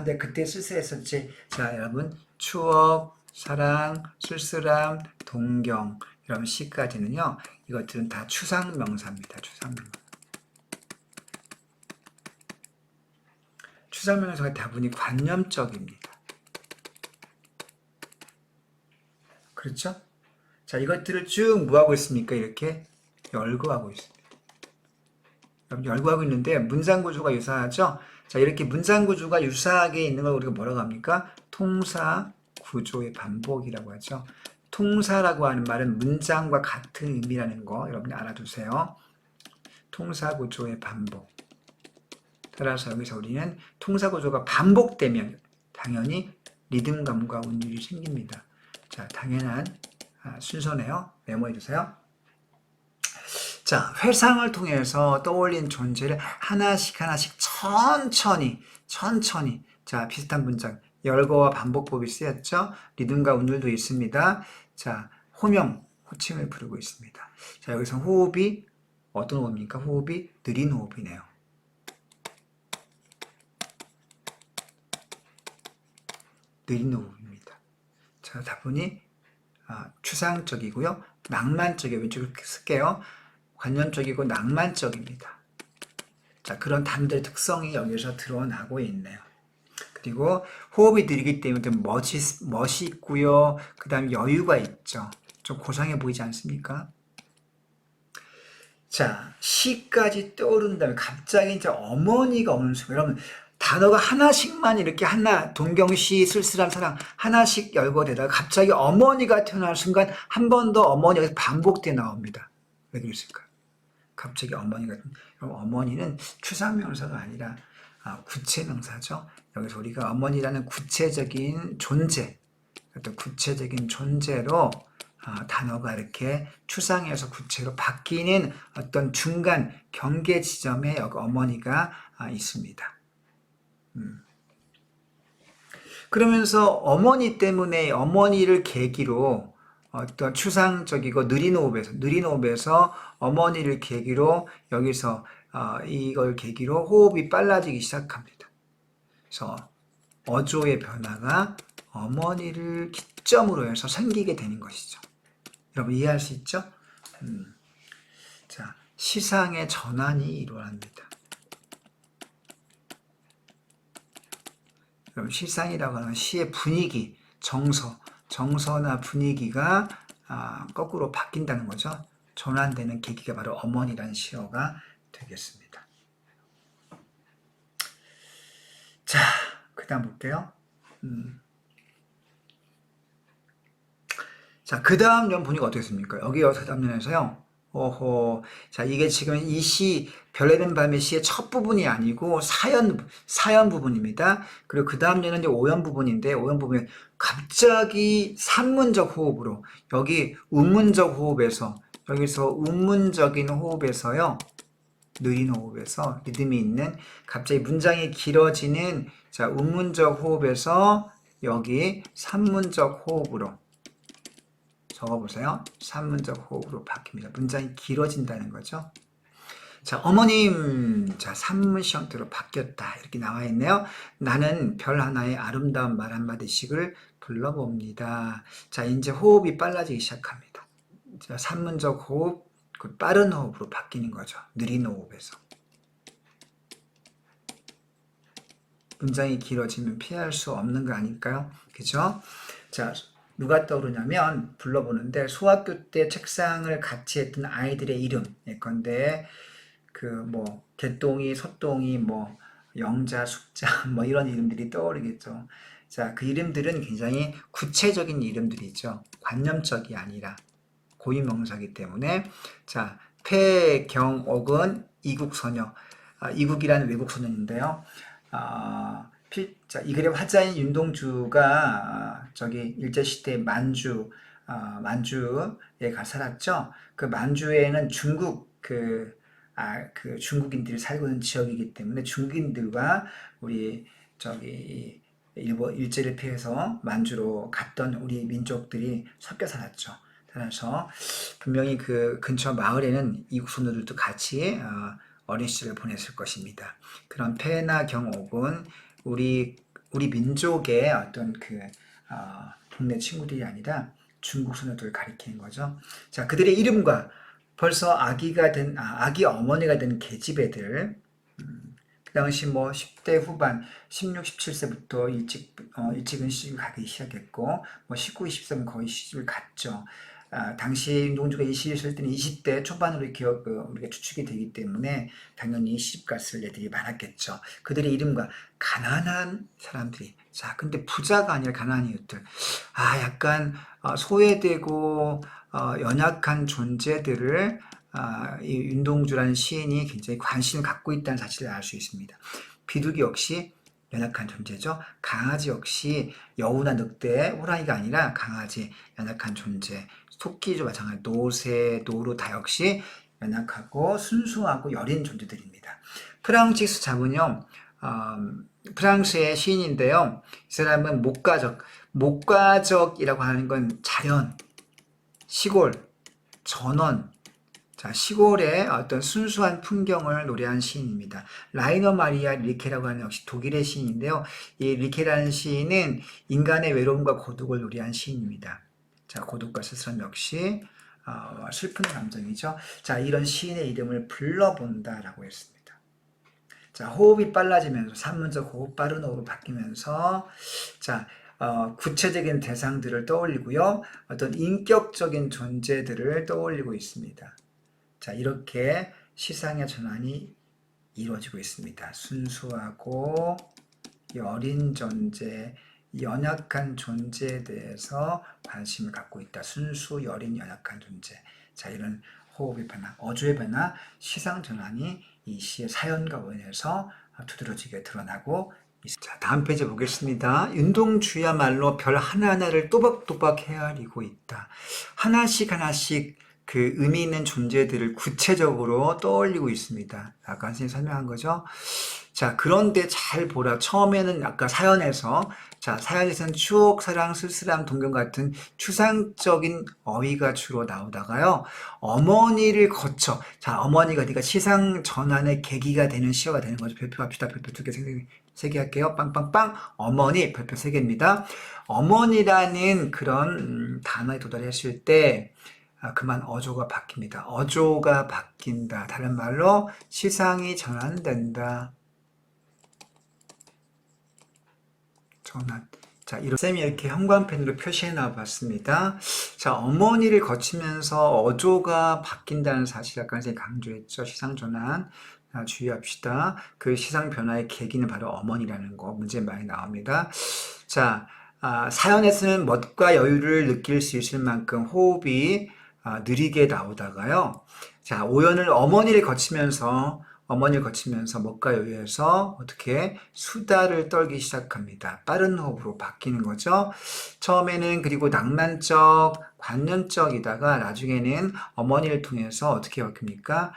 내가 그때 쓸쓸했었지. 자, 여러분, 추억, 사랑, 쓸쓸함, 동경, 이런 시까지는요, 이것들은 다 추상명사입니다. 추상명사가 다분히 관념적입니다. 그렇죠? 자, 이것들을 쭉 뭐하고 있습니까? 이렇게 열거하고 있습니다. 열거하고 있는데 문장구조가 유사하죠? 자, 이렇게 문장구조가 유사하게 있는 걸 우리가 뭐라고 합니까? 통사구조의 반복이라고 하죠. 통사라고 하는 말은 문장과 같은 의미라는 거 여러분이 알아두세요. 통사구조의 반복. 따라서 여기서 우리는 통사구조가 반복되면 당연히 리듬감과 운율이 생깁니다. 자, 당연한 순서네요. 메모해주세요. 자, 회상을 통해서 떠올린 존재를 하나씩 천천히, 자, 비슷한 문장, 열거와 반복법이 쓰였죠. 리듬과 운율도 있습니다. 자, 호칭을 부르고 있습니다. 자, 여기서 호흡이 어떤 호흡입니까? 호흡이 느린 호흡이네요. 느린 호흡입니다. 자, 다분히 추상적이고요. 낭만적이에요. 왼쪽을 쓸게요. 관념적이고 낭만적입니다. 자, 그런 단어들의 특성이 여기서 드러나고 있네요. 그리고 호흡이 느리기 때문에 좀 멋있고요. 그 다음에 여유가 있죠. 좀 고상해 보이지 않습니까? 자, 시까지 떠오른 다음에 갑자기 이제 어머니가 오는 순간, 여러분, 단어가 하나씩만 이렇게 동경시, 쓸쓸한 사랑 하나씩 열거되다가 갑자기 어머니가 태어나는 순간 한 번 더 어머니가 반복돼 나옵니다. 왜 그랬을까요? 갑자기 어머니는 추상명사가 아니라 구체명사죠. 여기서 우리가 어머니라는 구체적인 존재, 어떤 구체적인 존재로 단어가 이렇게 추상에서 구체로 바뀌는 어떤 중간 경계 지점에 여기 어머니가 있습니다. 그러면서 어머니 때문에 어머니를 계기로 어떤 추상적이고 느린 호흡에서 어머니를 계기로 여기서 이걸 계기로 호흡이 빨라지기 시작합니다. 그래서 어조의 변화가 어머니를 기점으로 해서 생기게 되는 것이죠. 여러분 이해할 수 있죠? 자, 시상의 전환이 일어납니다. 그럼 시상이라고 하는 시의 분위기, 정서나 분위기가 거꾸로 바뀐다는 거죠. 전환되는 계기가 바로 어머니라는 시어가 되겠습니다. 자, 그 다음 볼게요. 자, 그 다음 면 보니까 어떻겠습니까? 여기 그 다음 면에서요. 자, 이게 지금 이 시, 별내는 밤의 시의 첫 부분이 아니고 사연 부분입니다. 그리고 그 다음 년은 이제 오연 부분인데, 오연 부분은 갑자기 산문적 호흡으로, 여기 운문적 호흡에서, 여기서 운문적인 호흡에서요, 느린 호흡에서 리듬이 있는, 갑자기 문장이 길어지는, 자, 운문적 호흡에서 여기 산문적 호흡으로, 적어보세요. 산문적 호흡으로 바뀝니다. 문장이 길어진다는 거죠. 자, 어머님, 자, 산문시 형태로 바뀌었다. 이렇게 나와 있네요. 나는 별 하나의 아름다운 말 한마디씩을 불러봅니다. 자, 이제 호흡이 빨라지기 시작합니다. 자, 산문적 호흡, 그 빠른 호흡으로 바뀌는 거죠. 느린 호흡에서. 문장이 길어지면 피할 수 없는 거 아닐까요? 그죠? 자, 누가 떠오르냐면 불러보는데 소학교 때 책상을 같이 했던 아이들의 이름 예컨대 개똥이, 소똥이, 영자, 숙자 이런 이름들이 떠오르겠죠. 자, 그 이름들은 굉장히 구체적인 이름들이죠. 관념적이 아니라 고유명사이기 때문에 자, 폐경옥은 이국소녀, 이국이라는 외국 소년인데요. 자, 이 글의 화자인 윤동주가 저기 일제시대 만주에 살았죠. 그 만주에는 중국인들이 살고 있는 지역이기 때문에 중국인들과 우리 저기 일제를 피해서 만주로 갔던 우리 민족들이 섞여 살았죠. 그래서 분명히 그 근처 마을에는 이국 소녀들도 같이 어린 시절을 보냈을 것입니다. 그런 폐나 경옥은 우리 민족의 어떤 동네 친구들이 아니라 중국 소녀들을 가리키는 거죠. 자, 그들의 이름과 벌써 아기 어머니가 된 계집애들, 그 당시 10대 후반, 16, 17세부터 일찍은 시집을 가기 시작했고, 19, 20세면 거의 시집을 갔죠. 당시 윤동주가 이 시를 쓸 때는 20대 초반으로 우리가 추측이 되기 때문에 당연히 시집 갔을 애들이 많았겠죠. 그들의 이름과 가난한 사람들이, 자, 근데 부자가 아니라 가난한 이웃들, 약간 소외되고 연약한 존재들을 이 윤동주라는 시인이 굉장히 관심을 갖고 있다는 사실을 알 수 있습니다. 비둘기 역시 연약한 존재죠. 강아지 역시 여우나 늑대, 호랑이가 아니라 강아지, 연약한 존재. 토끼도 마찬가지, 노새, 노루 다 역시 연약하고 순수하고 여린 존재들입니다. 프랑치스 자문요, 프랑스의 시인인데요. 이 사람은 목가적이라고 하는 건 자연, 시골, 전원, 자, 시골의 어떤 순수한 풍경을 노래한 시인입니다. 라이너 마리아 릴케라고 하는 역시 독일의 시인인데요. 이 릴케라는 시인은 인간의 외로움과 고독을 노래한 시인입니다. 자, 고독과 쓸쓸함 역시 슬픈 감정이죠. 자, 이런 시인의 이름을 불러본다라고 했습니다. 자, 호흡이 빨라지면서 산문적 호흡, 빠른 호흡으로 바뀌면서 자, 구체적인 대상들을 떠올리고요. 어떤 인격적인 존재들을 떠올리고 있습니다. 자, 이렇게 시상의 전환이 이루어지고 있습니다. 순수하고 여린 존재, 연약한 존재에 대해서 관심을 갖고 있다. 순수, 여린, 연약한 존재. 자, 이런 호흡의 변화, 어조의 변화, 시상 전환이 이 시의 사연과 원에서 두드러지게 드러나고 있습니다. 자, 다음 페이지 보겠습니다. 윤동주야말로 별 하나하나를 또박또박 헤아리고 있다. 하나씩 그 의미 있는 존재들을 구체적으로 떠올리고 있습니다. 아까 선생님이 설명한 거죠. 자, 그런데 잘 보라. 처음에는 아까 사연에서는 추억, 사랑, 쓸쓸함, 동경 같은 추상적인 어휘가 주로 나오다가요. 어머니를 거쳐, 자, 어머니가 네가 시상 전환의 계기가 되는 시어가 되는 거죠. 별표합시다. 별표 두 개, 세 개 할게요. 빵빵빵. 어머니, 별표 세 개입니다. 어머니라는 그런 단어에 도달했을 때 그만 어조가 바뀝니다. 어조가 바뀐다. 다른 말로 시상이 전환된다. 전환. 자, 쌤이 이렇게 형광펜으로 표시해 놔 봤습니다. 자, 어머니를 거치면서 어조가 바뀐다는 사실 아까 선생님이 강조했죠. 시상 전환. 주의합시다. 그 시상 변화의 계기는 바로 어머니라는 거 문제 많이 나옵니다. 자, 사연에서는 멋과 여유를 느낄 수 있을 만큼 호흡이 느리게 나오다가요. 자, 오연을 어머니를 거치면서 멋과 여유에서 어떻게 수다를 떨기 시작합니다. 빠른 호흡으로 바뀌는 거죠. 처음에는 그리고 낭만적, 관념적이다가 나중에는 어머니를 통해서 어떻게 바뀝니까?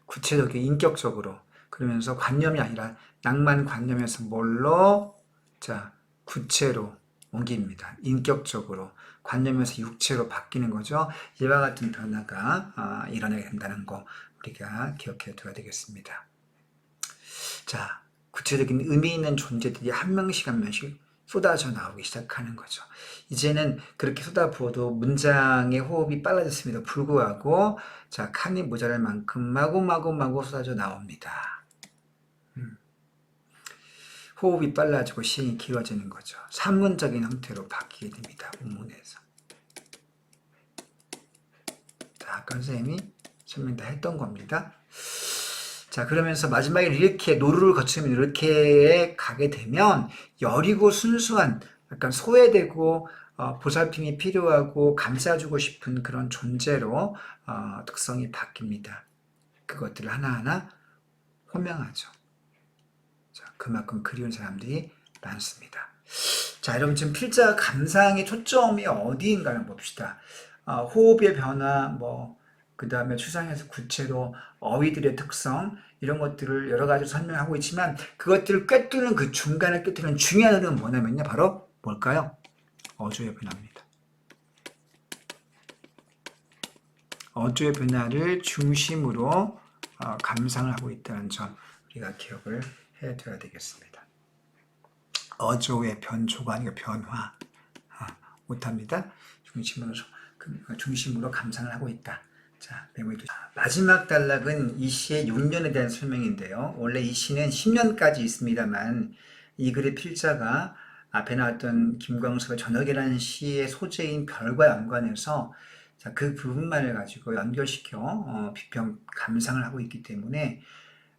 구체적인 인격적으로 그러면서 관념이 아니라 낭만 관념에서 뭘로? 자, 구체로 옮깁니다. 인격적으로 관념에서 육체로 바뀌는 거죠. 이와 같은 변화가 일어나게 된다는 거 우리가 기억해 둬야 되겠습니다. 자, 구체적인 의미 있는 존재들이 한 명씩 한 명씩 쏟아져 나오기 시작하는 거죠. 이제는 그렇게 쏟아부어도 문장의 호흡이 빨라졌음에도 불구하고 자, 칸이 모자랄 만큼 마구마구 쏟아져 나옵니다. 호흡이 빨라지고 시행이 길어지는 거죠. 산문적인 형태로 바뀌게 됩니다. 본문에서. 자, 아까 선생님이 설명 다 했던 겁니다. 자, 그러면서 마지막에 이렇게 노루를 거치면 이렇게 가게 되면 여리고 순수한 약간 소외되고 보살핌이 필요하고 감싸주고 싶은 그런 존재로 특성이 바뀝니다. 그것들을 하나하나 호명하죠. 자, 그만큼 그리운 사람들이 많습니다. 자, 여러분 지금 필자 감상의 초점이 어디인가를 봅시다. 호흡의 변화, 그 다음에 추상에서 구체로 어휘들의 특성 이런 것들을 여러 가지 설명하고 있지만 그것들을 꿰뚫는 그 중간을 꿰뚫는 중요한 흐름은 뭐냐면요. 바로 뭘까요? 어조의 변화입니다. 어조의 변화를 중심으로 감상을 하고 있다는 점 우리가 기억을 해둬야 되겠습니다. 어조의 변조가 아니고 변화 못합니다. 중심으로 감상을 하고 있다. 자, 메모해두시죠. 마지막 단락은 이 시의 6년에 대한 설명인데요. 원래 이 시는 10년까지 있습니다만 이 글의 필자가 앞에 나왔던 김광석의 저녁이라는 시의 소재인 별과 연관해서 자, 그 부분만을 가지고 연결시켜 비평 감상을 하고 있기 때문에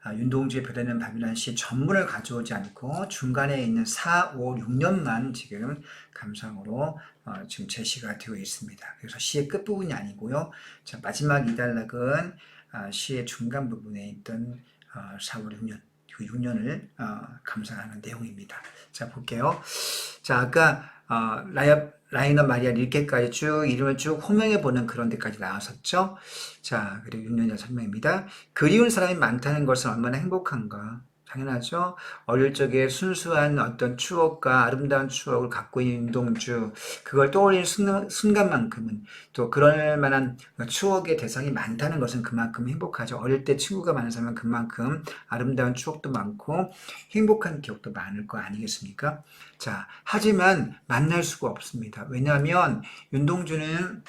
윤동주의 별에는 밤이라는 시의 전문을 가져오지 않고 중간에 있는 4, 5, 6년만 지금 감상으로 지금 제시가 되어 있습니다. 그래서 시의 끝부분이 아니고요. 자, 마지막 이 단락은 시의 중간 부분에 있던 4, 5, 6년, 그 6년을 감상하는 내용입니다. 자, 볼게요. 자, 아까 라이너 마리아 릴케까지 쭉 이름을 쭉 호명해보는 그런 데까지 나왔었죠. 자, 그리고 6년의 설명입니다. 그리운 사람이 많다는 것은 얼마나 행복한가. 당연하죠. 어릴 적에 순수한 어떤 추억과 아름다운 추억을 갖고 있는 윤동주, 그걸 떠올리는 순간만큼은 또 그럴 만한 추억의 대상이 많다는 것은 그만큼 행복하죠. 어릴 때 친구가 많은 사람은 그만큼 아름다운 추억도 많고 행복한 기억도 많을 거 아니겠습니까? 자, 하지만 만날 수가 없습니다. 왜냐하면 윤동주는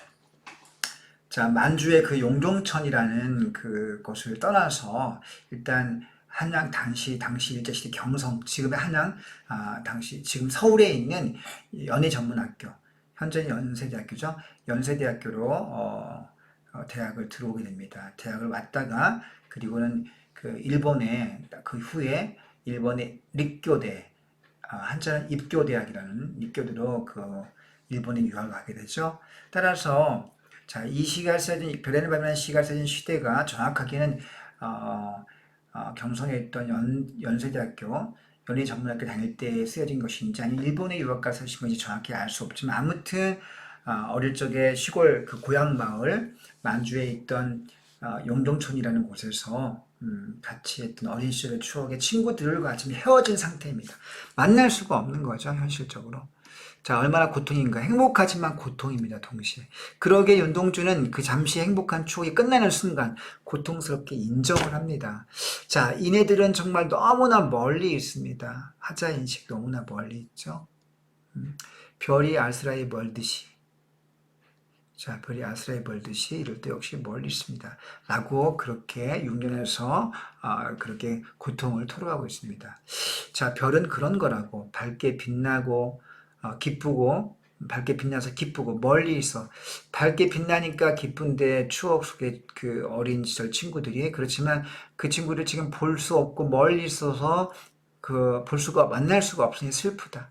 자, 만주의 그 용종천이라는 그것을 떠나서 일단 한양 당시 일제시대 경성 지금의 한양 당시 지금 서울에 있는 연희전문학교 현재는 연세대학교죠. 연세대학교로 대학을 들어오게 됩니다. 대학을 왔다가 그리고는 그 일본에 그 후에 일본의 립교대 한자는 입교대학이라는 입교대로 그 일본에 유학을 가게 되죠. 따라서 자, 이 시가 쓰여진 별에는 밤이라는 시가 쓰여진 시대가 정확하게는 경성에 있던 연세대학교 연희전문학교 다닐 때 쓰여진 것인지 아니면 일본에 유학 가서 쓰신 건지 정확히 알 수 없지만 아무튼 어릴 적에 시골 그 고향 마을 만주에 있던 용동촌이라는 곳에서 같이 했던 어린 시절의 추억의 친구들과 지금 헤어진 상태입니다. 만날 수가 없는 거죠, 현실적으로. 자, 얼마나 고통인가. 행복하지만 고통입니다, 동시에. 그러게 윤동주는 그 잠시 행복한 추억이 끝나는 순간 고통스럽게 인정을 합니다. 자, 이네들은 정말 너무나 멀리 있습니다. 하자 인식 너무나 멀리 있죠. 별이 아스라에 멀듯이. 자, 별이 아스라에 멀듯이 이럴 때 역시 멀리 있습니다. 라고 그렇게 융련해서 그렇게 고통을 토로하고 있습니다. 자, 별은 그런 거라고. 밝게 빛나고 기쁘고, 밝게 빛나서 기쁘고, 멀리 있어. 밝게 빛나니까 기쁜데 추억 속에 그 어린 시절 친구들이, 그렇지만 그 친구를 지금 볼 수 없고 멀리 있어서 만날 수가 없으니 슬프다.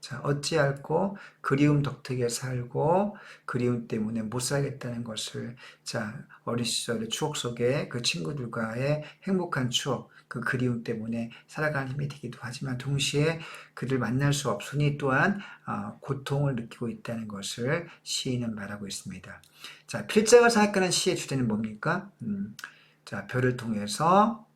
자, 어찌할꼬 그리움 덕택에 살고 그리움 때문에 못 살겠다는 것을, 자, 어린 시절의 추억 속에 그 친구들과의 행복한 추억, 그 그리움 때문에 살아가는 힘이 되기도 하지만 동시에 그들 만날 수 없으니 또한 고통을 느끼고 있다는 것을 시인은 말하고 있습니다. 자, 필자가 생각하는 시의 주제는 뭡니까? 자, 별을 통해서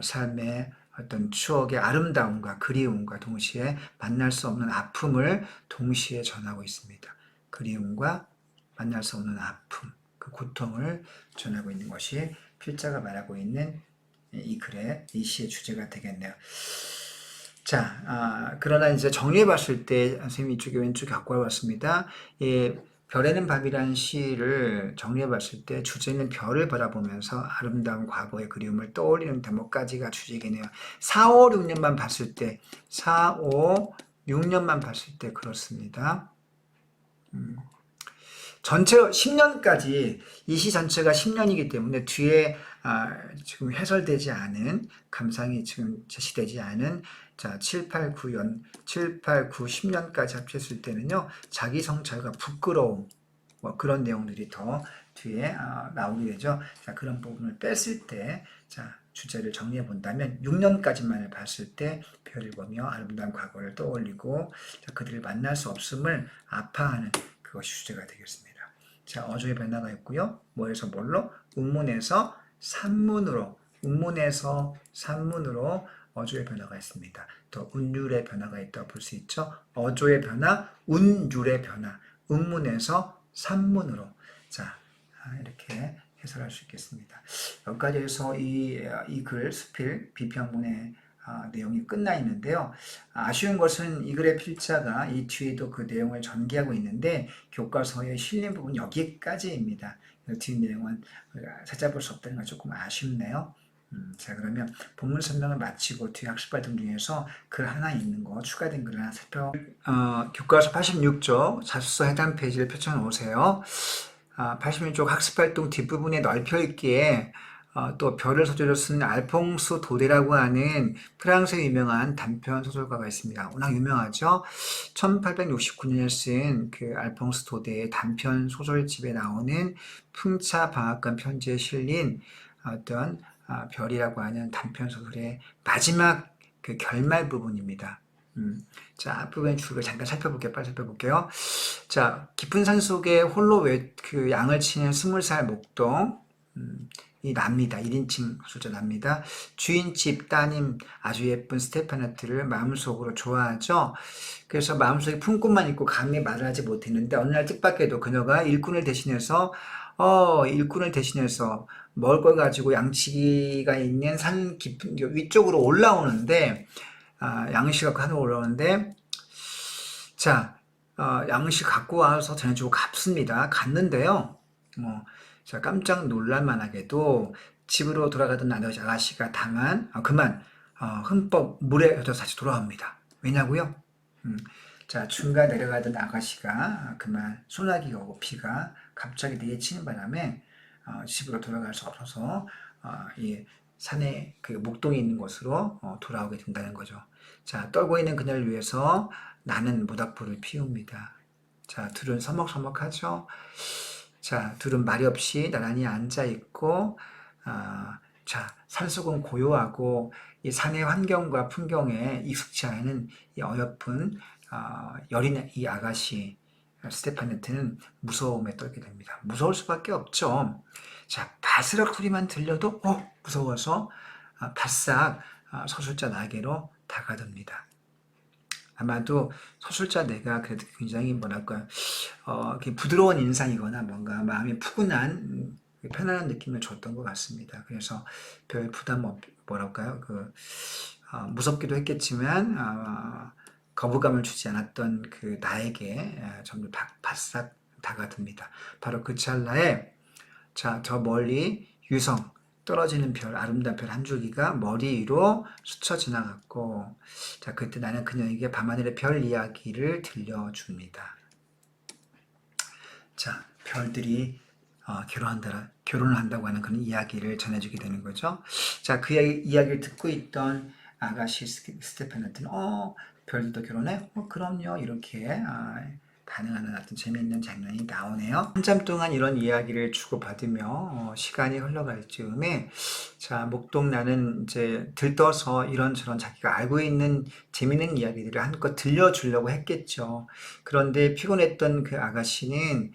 삶의 어떤 추억의 아름다움과 그리움과 동시에 만날 수 없는 아픔을 동시에 전하고 있습니다. 그리움과 만날 수 없는 아픔, 그 고통을 전하고 있는 것이 필자가 말하고 있는 이 글의, 이 시의 주제가 되겠네요. 자, 그러나 이제 정리해 봤을 때, 선생님이 이쪽에 왼쪽에 갖고 와봤습니다. 별에는 밤이라는 시를 정리해 봤을 때 주제는 별을 바라보면서 아름다운 과거의 그리움을 떠올리는 대목까지가 주제겠네요. 4, 5, 6년만 봤을 때, 4, 5, 6년만 봤을 때 그렇습니다. 전체 10년까지, 이 시 전체가 10년이기 때문에 뒤에 지금 해설되지 않은, 감상이 지금 제시되지 않은, 자, 7, 8, 9년, 7, 8, 9, 10년까지 합쳤을 때는요, 자기 성찰과 부끄러움, 뭐 그런 내용들이 더 뒤에 나오게 되죠. 자, 그런 부분을 뺐을 때, 자, 주제를 정리해 본다면 6년까지만을 봤을 때 별을 보며 아름다운 과거를 떠올리고, 자, 그들을 만날 수 없음을 아파하는 그것이 주제가 되겠습니다. 자, 어조의 변화가 있고요. 뭐에서 뭘로? 운문에서 산문으로, 운문에서 산문으로 어조의 변화가 있습니다. 또 운율의 변화가 있다고 볼 수 있죠. 어조의 변화, 운율의 변화, 운문에서 산문으로. 자, 이렇게 해설할 수 있겠습니다. 여기까지 해서 이 글, 수필, 비평문의 내용이 끝나 있는데요. 아쉬운 것은 이 글의 필자가 이 뒤에도 그 내용을 전개하고 있는데 교과서에 실린 부분 여기까지입니다. 뒤 내용은 찾아볼 수 없다는 건 조금 아쉽네요. 자, 그러면 본문 설명을 마치고 뒤에 학습 활동 중에서 글 하나 있는 거, 추가된 글 하나 교과서 86쪽 자소서 해당 페이지를 펼쳐 놓으세요. 86쪽 학습 활동 뒷부분에 넓혀 있기에 또 별을 소재로 쓴 알퐁스 도데라고 하는 프랑스의 유명한 단편 소설가가 있습니다. 워낙 유명하죠. 1869년에 쓴 그 알퐁스 도데의 단편 소설집에 나오는 풍차 방앗간 편지에 실린 어떤 별이라고 하는 단편 소설의 마지막 그 결말 부분입니다. 자, 앞부분의 줄을 잠깐 살펴볼게요. 빨리 살펴볼게요. 자, 깊은 산 속에 홀로 그 양을 치는 20살 목동, 이 납니다. 1인칭 소재 납니다. 주인집 따님 아주 예쁜 스테파네트를 마음속으로 좋아하죠. 그래서 마음속에 품꽃만 있고 감히 말을 하지 못했는데 어느 날 뜻밖에도 그녀가 일꾼을 대신해서 먹을 걸 가지고 양치기가 있는 산 깊은 위쪽으로 올라오는데 양식 갖고 하늘 올라오는데, 자, 양식 갖고 와서 전해주고 갔는데요. 자, 깜짝 놀랄만하게도 집으로 돌아가던 아가씨가 그만 흠뻑 물에 젖어서 다시 돌아옵니다. 왜냐고요? 자, 중간 내려가던 아가씨가 그만 소나기가 오고 비가 갑자기 내리치는 바람에 집으로 돌아갈 수 없어서 이 산에 그 목동이 있는 곳으로 돌아오게 된다는 거죠. 자, 떨고 있는 그녀를 위해서 나는 모닥불을 피웁니다. 자, 둘은 서먹서먹하죠. 자, 둘은 말이 없이 나란히 앉아 있고, 자, 산속은 고요하고 이 산의 환경과 풍경에 익숙치 않은 이 어여쁜 여린 이 아가씨, 스테파네트는 무서움에 떨게 됩니다. 무서울 수밖에 없죠. 자, 바스락 소리만 들려도 무서워서 바싹 서술자 나에게로 다가듭니다. 아마도 서술자 내가 그래도 굉장히 뭐랄까 부드러운 인상이거나 뭔가 마음이 푸근한 편안한 느낌을 줬던 것 같습니다. 그래서 별 부담 뭐랄까요 무섭기도 했겠지만 거부감을 주지 않았던 그 나에게 전부 바싹 다가듭니다. 바로 그 찰나에 자, 저 멀리 유성 떨어지는 별, 아름다운 별 한 줄기가 머리 위로 스쳐 지나갔고, 자, 그때 나는 그녀에게 밤하늘의 별 이야기를 들려줍니다. 자, 별들이 결혼을 한다고 하는 그런 이야기를 전해주게 되는 거죠. 자, 그 이야기를 듣고 있던 아가씨 스테파네트는 별들도 결혼해? 그럼요. 이렇게 반응하는 어떤 재미있는 장면이 나오네요. 한참 동안 이런 이야기를 주고받으며 시간이 흘러갈 즈음에 자, 목동나는 이제 들떠서 이런저런 자기가 알고 있는 재미있는 이야기들을 한껏 들려주려고 했겠죠. 그런데 피곤했던 그 아가씨는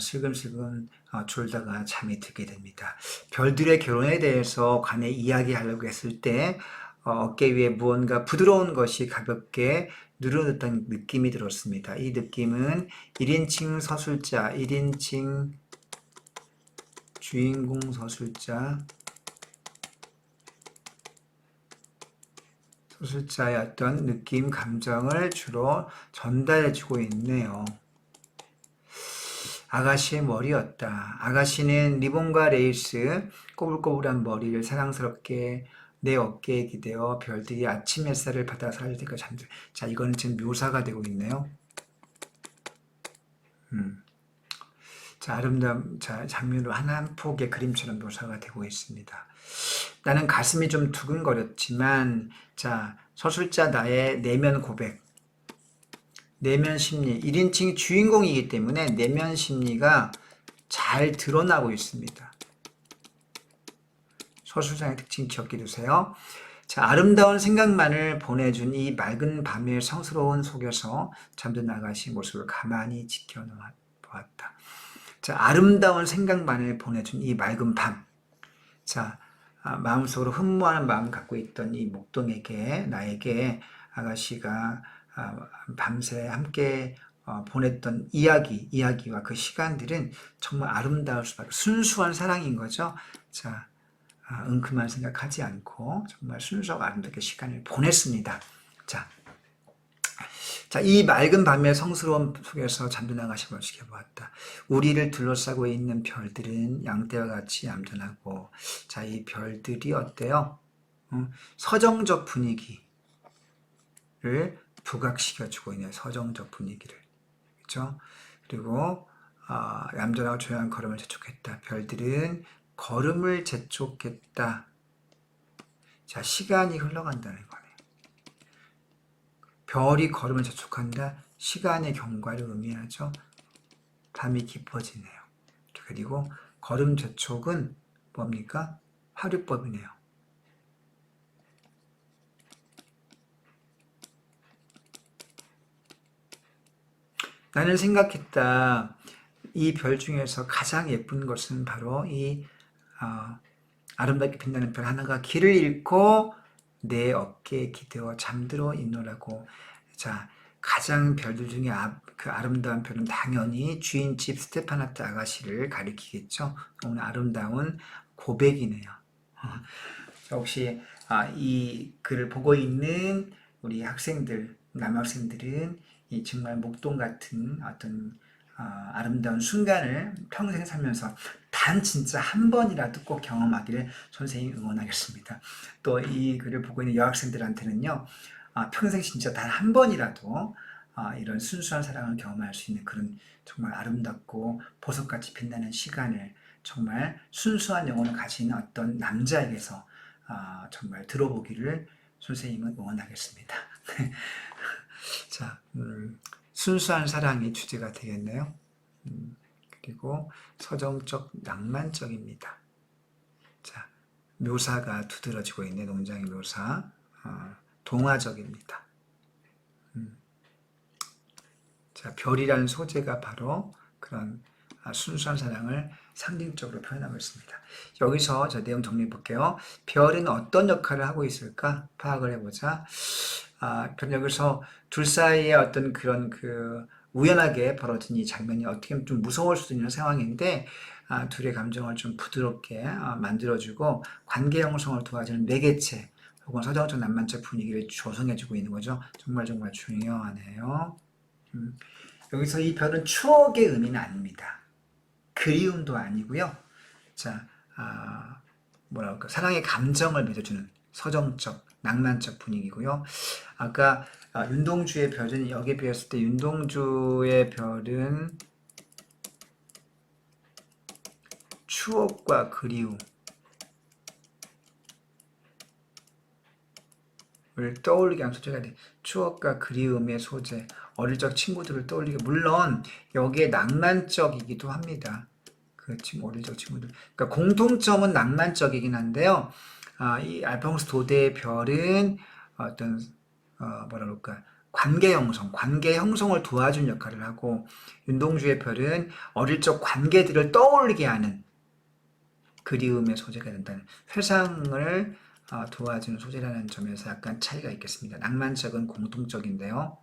슬금슬금 졸다가 잠이 들게 됩니다. 별들의 결혼에 대해서 관해 이야기하려고 했을 때 어깨 위에 무언가 부드러운 것이 가볍게 누르듯한 느낌이 들었습니다. 이 느낌은 1인칭 서술자, 1인칭 주인공 서술자의 어떤 느낌, 감정을 주로 전달해주고 있네요. 아가씨의 머리였다. 아가씨는 리본과 레이스, 꼬불꼬불한 머리를 사랑스럽게 내 어깨에 기대어 별들이 아침 햇살을 받아 사라질 때까지 잠들. 자, 이거는 지금 묘사가 되고 있네요. 자, 아름다운 장면으로 한 폭의 그림처럼 묘사가 되고 있습니다. 나는 가슴이 좀 두근거렸지만, 자, 서술자 나의 내면 고백, 내면 심리, 1인칭 주인공이기 때문에 내면 심리가 잘 드러나고 있습니다. 서술자의 특징 기억해 두세요. 자, 아름다운 생각만을 보내준 이 맑은 밤의 성스러운 속에서 잠든 아가씨 모습을 가만히 지켜보았다. 자, 아름다운 생각만을 보내준 이 맑은 밤. 자, 마음속으로 흠모하는 마음을 갖고 있던 이 목동에게, 나에게 아가씨가 밤새 함께 보냈던 이야기와 그 시간들은 정말 아름다울 수밖에, 순수한 사랑인 거죠. 자, 은큼한 생각하지 않고 정말 순수하고 아름답게 시간을 보냈습니다. 자, 이 맑은 밤의 성스러운 속에서 잠든 아가씨를 지켜보았다. 우리를 둘러싸고 있는 별들은 양떼와 같이 얌전하고, 자, 이 별들이 어때요? 서정적 분위기를 부각시켜주고 있는 서정적 분위기를. 그렇죠? 그리고 얌전하고 조용한 걸음을 재촉했다. 별들은 걸음을 재촉했다. 자, 시간이 흘러간다는 거네요. 별이 걸음을 재촉한다. 시간의 경과를 의미하죠. 밤이 깊어지네요. 그리고 걸음 재촉은 뭡니까? 화류법이네요. 나는 생각했다. 이 별 중에서 가장 예쁜 것은 바로 이 아름답게 빛나는 별 하나가 길을 잃고 내 어깨에 기대어 잠들어 있노라고. 자, 가장 별들 중에 그 아름다운 별은 당연히 주인집 스테파나트 아가씨를 가리키겠죠. 오늘 아름다운 고백이네요. 자, 혹시 이 글을 보고 있는 우리 학생들, 남학생들은 이 정말 목동 같은 어떤 아름다운 순간을 평생 살면서 단 진짜 한 번이라도 꼭 경험하기를 선생님이 응원하겠습니다. 또 이 글을 보고 있는 여학생들한테는요, 평생 진짜 단 한 번이라도 이런 순수한 사랑을 경험할 수 있는 그런 정말 아름답고 보석같이 빛나는 시간을 정말 순수한 영혼을 가진 어떤 남자에게서 정말 들어보기를 선생님은 응원하겠습니다. 자, 순수한 사랑이 주제가 되겠네요. 그리고 서정적 낭만적입니다. 자, 묘사가 두드러지고 있는 농장의 묘사, 동화적입니다. 자, 별이라는 소재가 바로 그런 순수한 사랑을 상징적으로 표현하고 있습니다. 여기서 저 내용 정리해 볼게요. 별은 어떤 역할을 하고 있을까 파악을 해보자. 그럼 여기서 둘 사이에 어떤 그런 우연하게 벌어진 이 장면이 어떻게 보면 좀 무서울 수도 있는 상황인데 둘의 감정을 좀 부드럽게 만들어주고 관계 형성을 도와주는 매개체 혹은 서정적 낭만적 분위기를 조성해주고 있는 거죠. 정말 정말 중요하네요. 여기서 이 별은 추억의 의미는 아닙니다. 그리움도 아니고요. 자, 뭐라 그럴까, 사랑의 감정을 맺어주는 서정적, 낭만적 분위기고요. 아까 윤동주의 별은 여기에 비했을 때 윤동주의 별은 추억과 그리움을 떠올리게 하는 소재가 돼. 추억과 그리움의 소재, 어릴 적 친구들을 떠올리게. 물론 여기에 낭만적이기도 합니다. 그 친구, 어릴 적 친구들. 그러니까 공통점은 낭만적이긴 한데요. 이 알퐁스 도데의 별은 어떤 뭐라 그럴까, 관계 형성을 도와준 역할을 하고, 윤동주의 별은 어릴 적 관계들을 떠올리게 하는 그리움의 소재가 된다는, 회상을 도와주는 소재라는 점에서 약간 차이가 있겠습니다. 낭만적은 공통적인데요.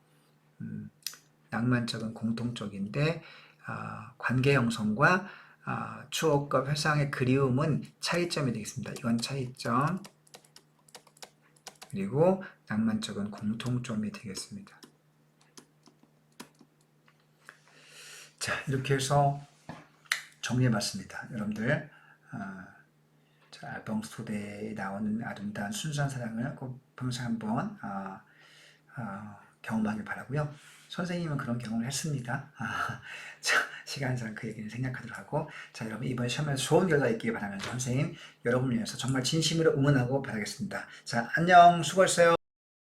낭만적은 공통적인데 관계 형성과 추억과 회상의 그리움은 차이점이 되겠습니다. 이건 차이점. 그리고 낭만적은 공통점이 되겠습니다. 자, 이렇게 해서 정리해봤습니다. 여러분들 알퐁스 도데에 나오는 아름다운 순수한 사랑을 꼭 평생 한번 경험하길 바라고요. 선생님은 그런 경험을 했습니다. 자, 시간상 그 얘기는 생략하도록 하고, 자, 여러분 이번 시험에서 좋은 결과 있기를 바라면서 선생님 여러분을 위해서 정말 진심으로 응원하고 바라겠습니다. 자, 안녕, 수고했어요.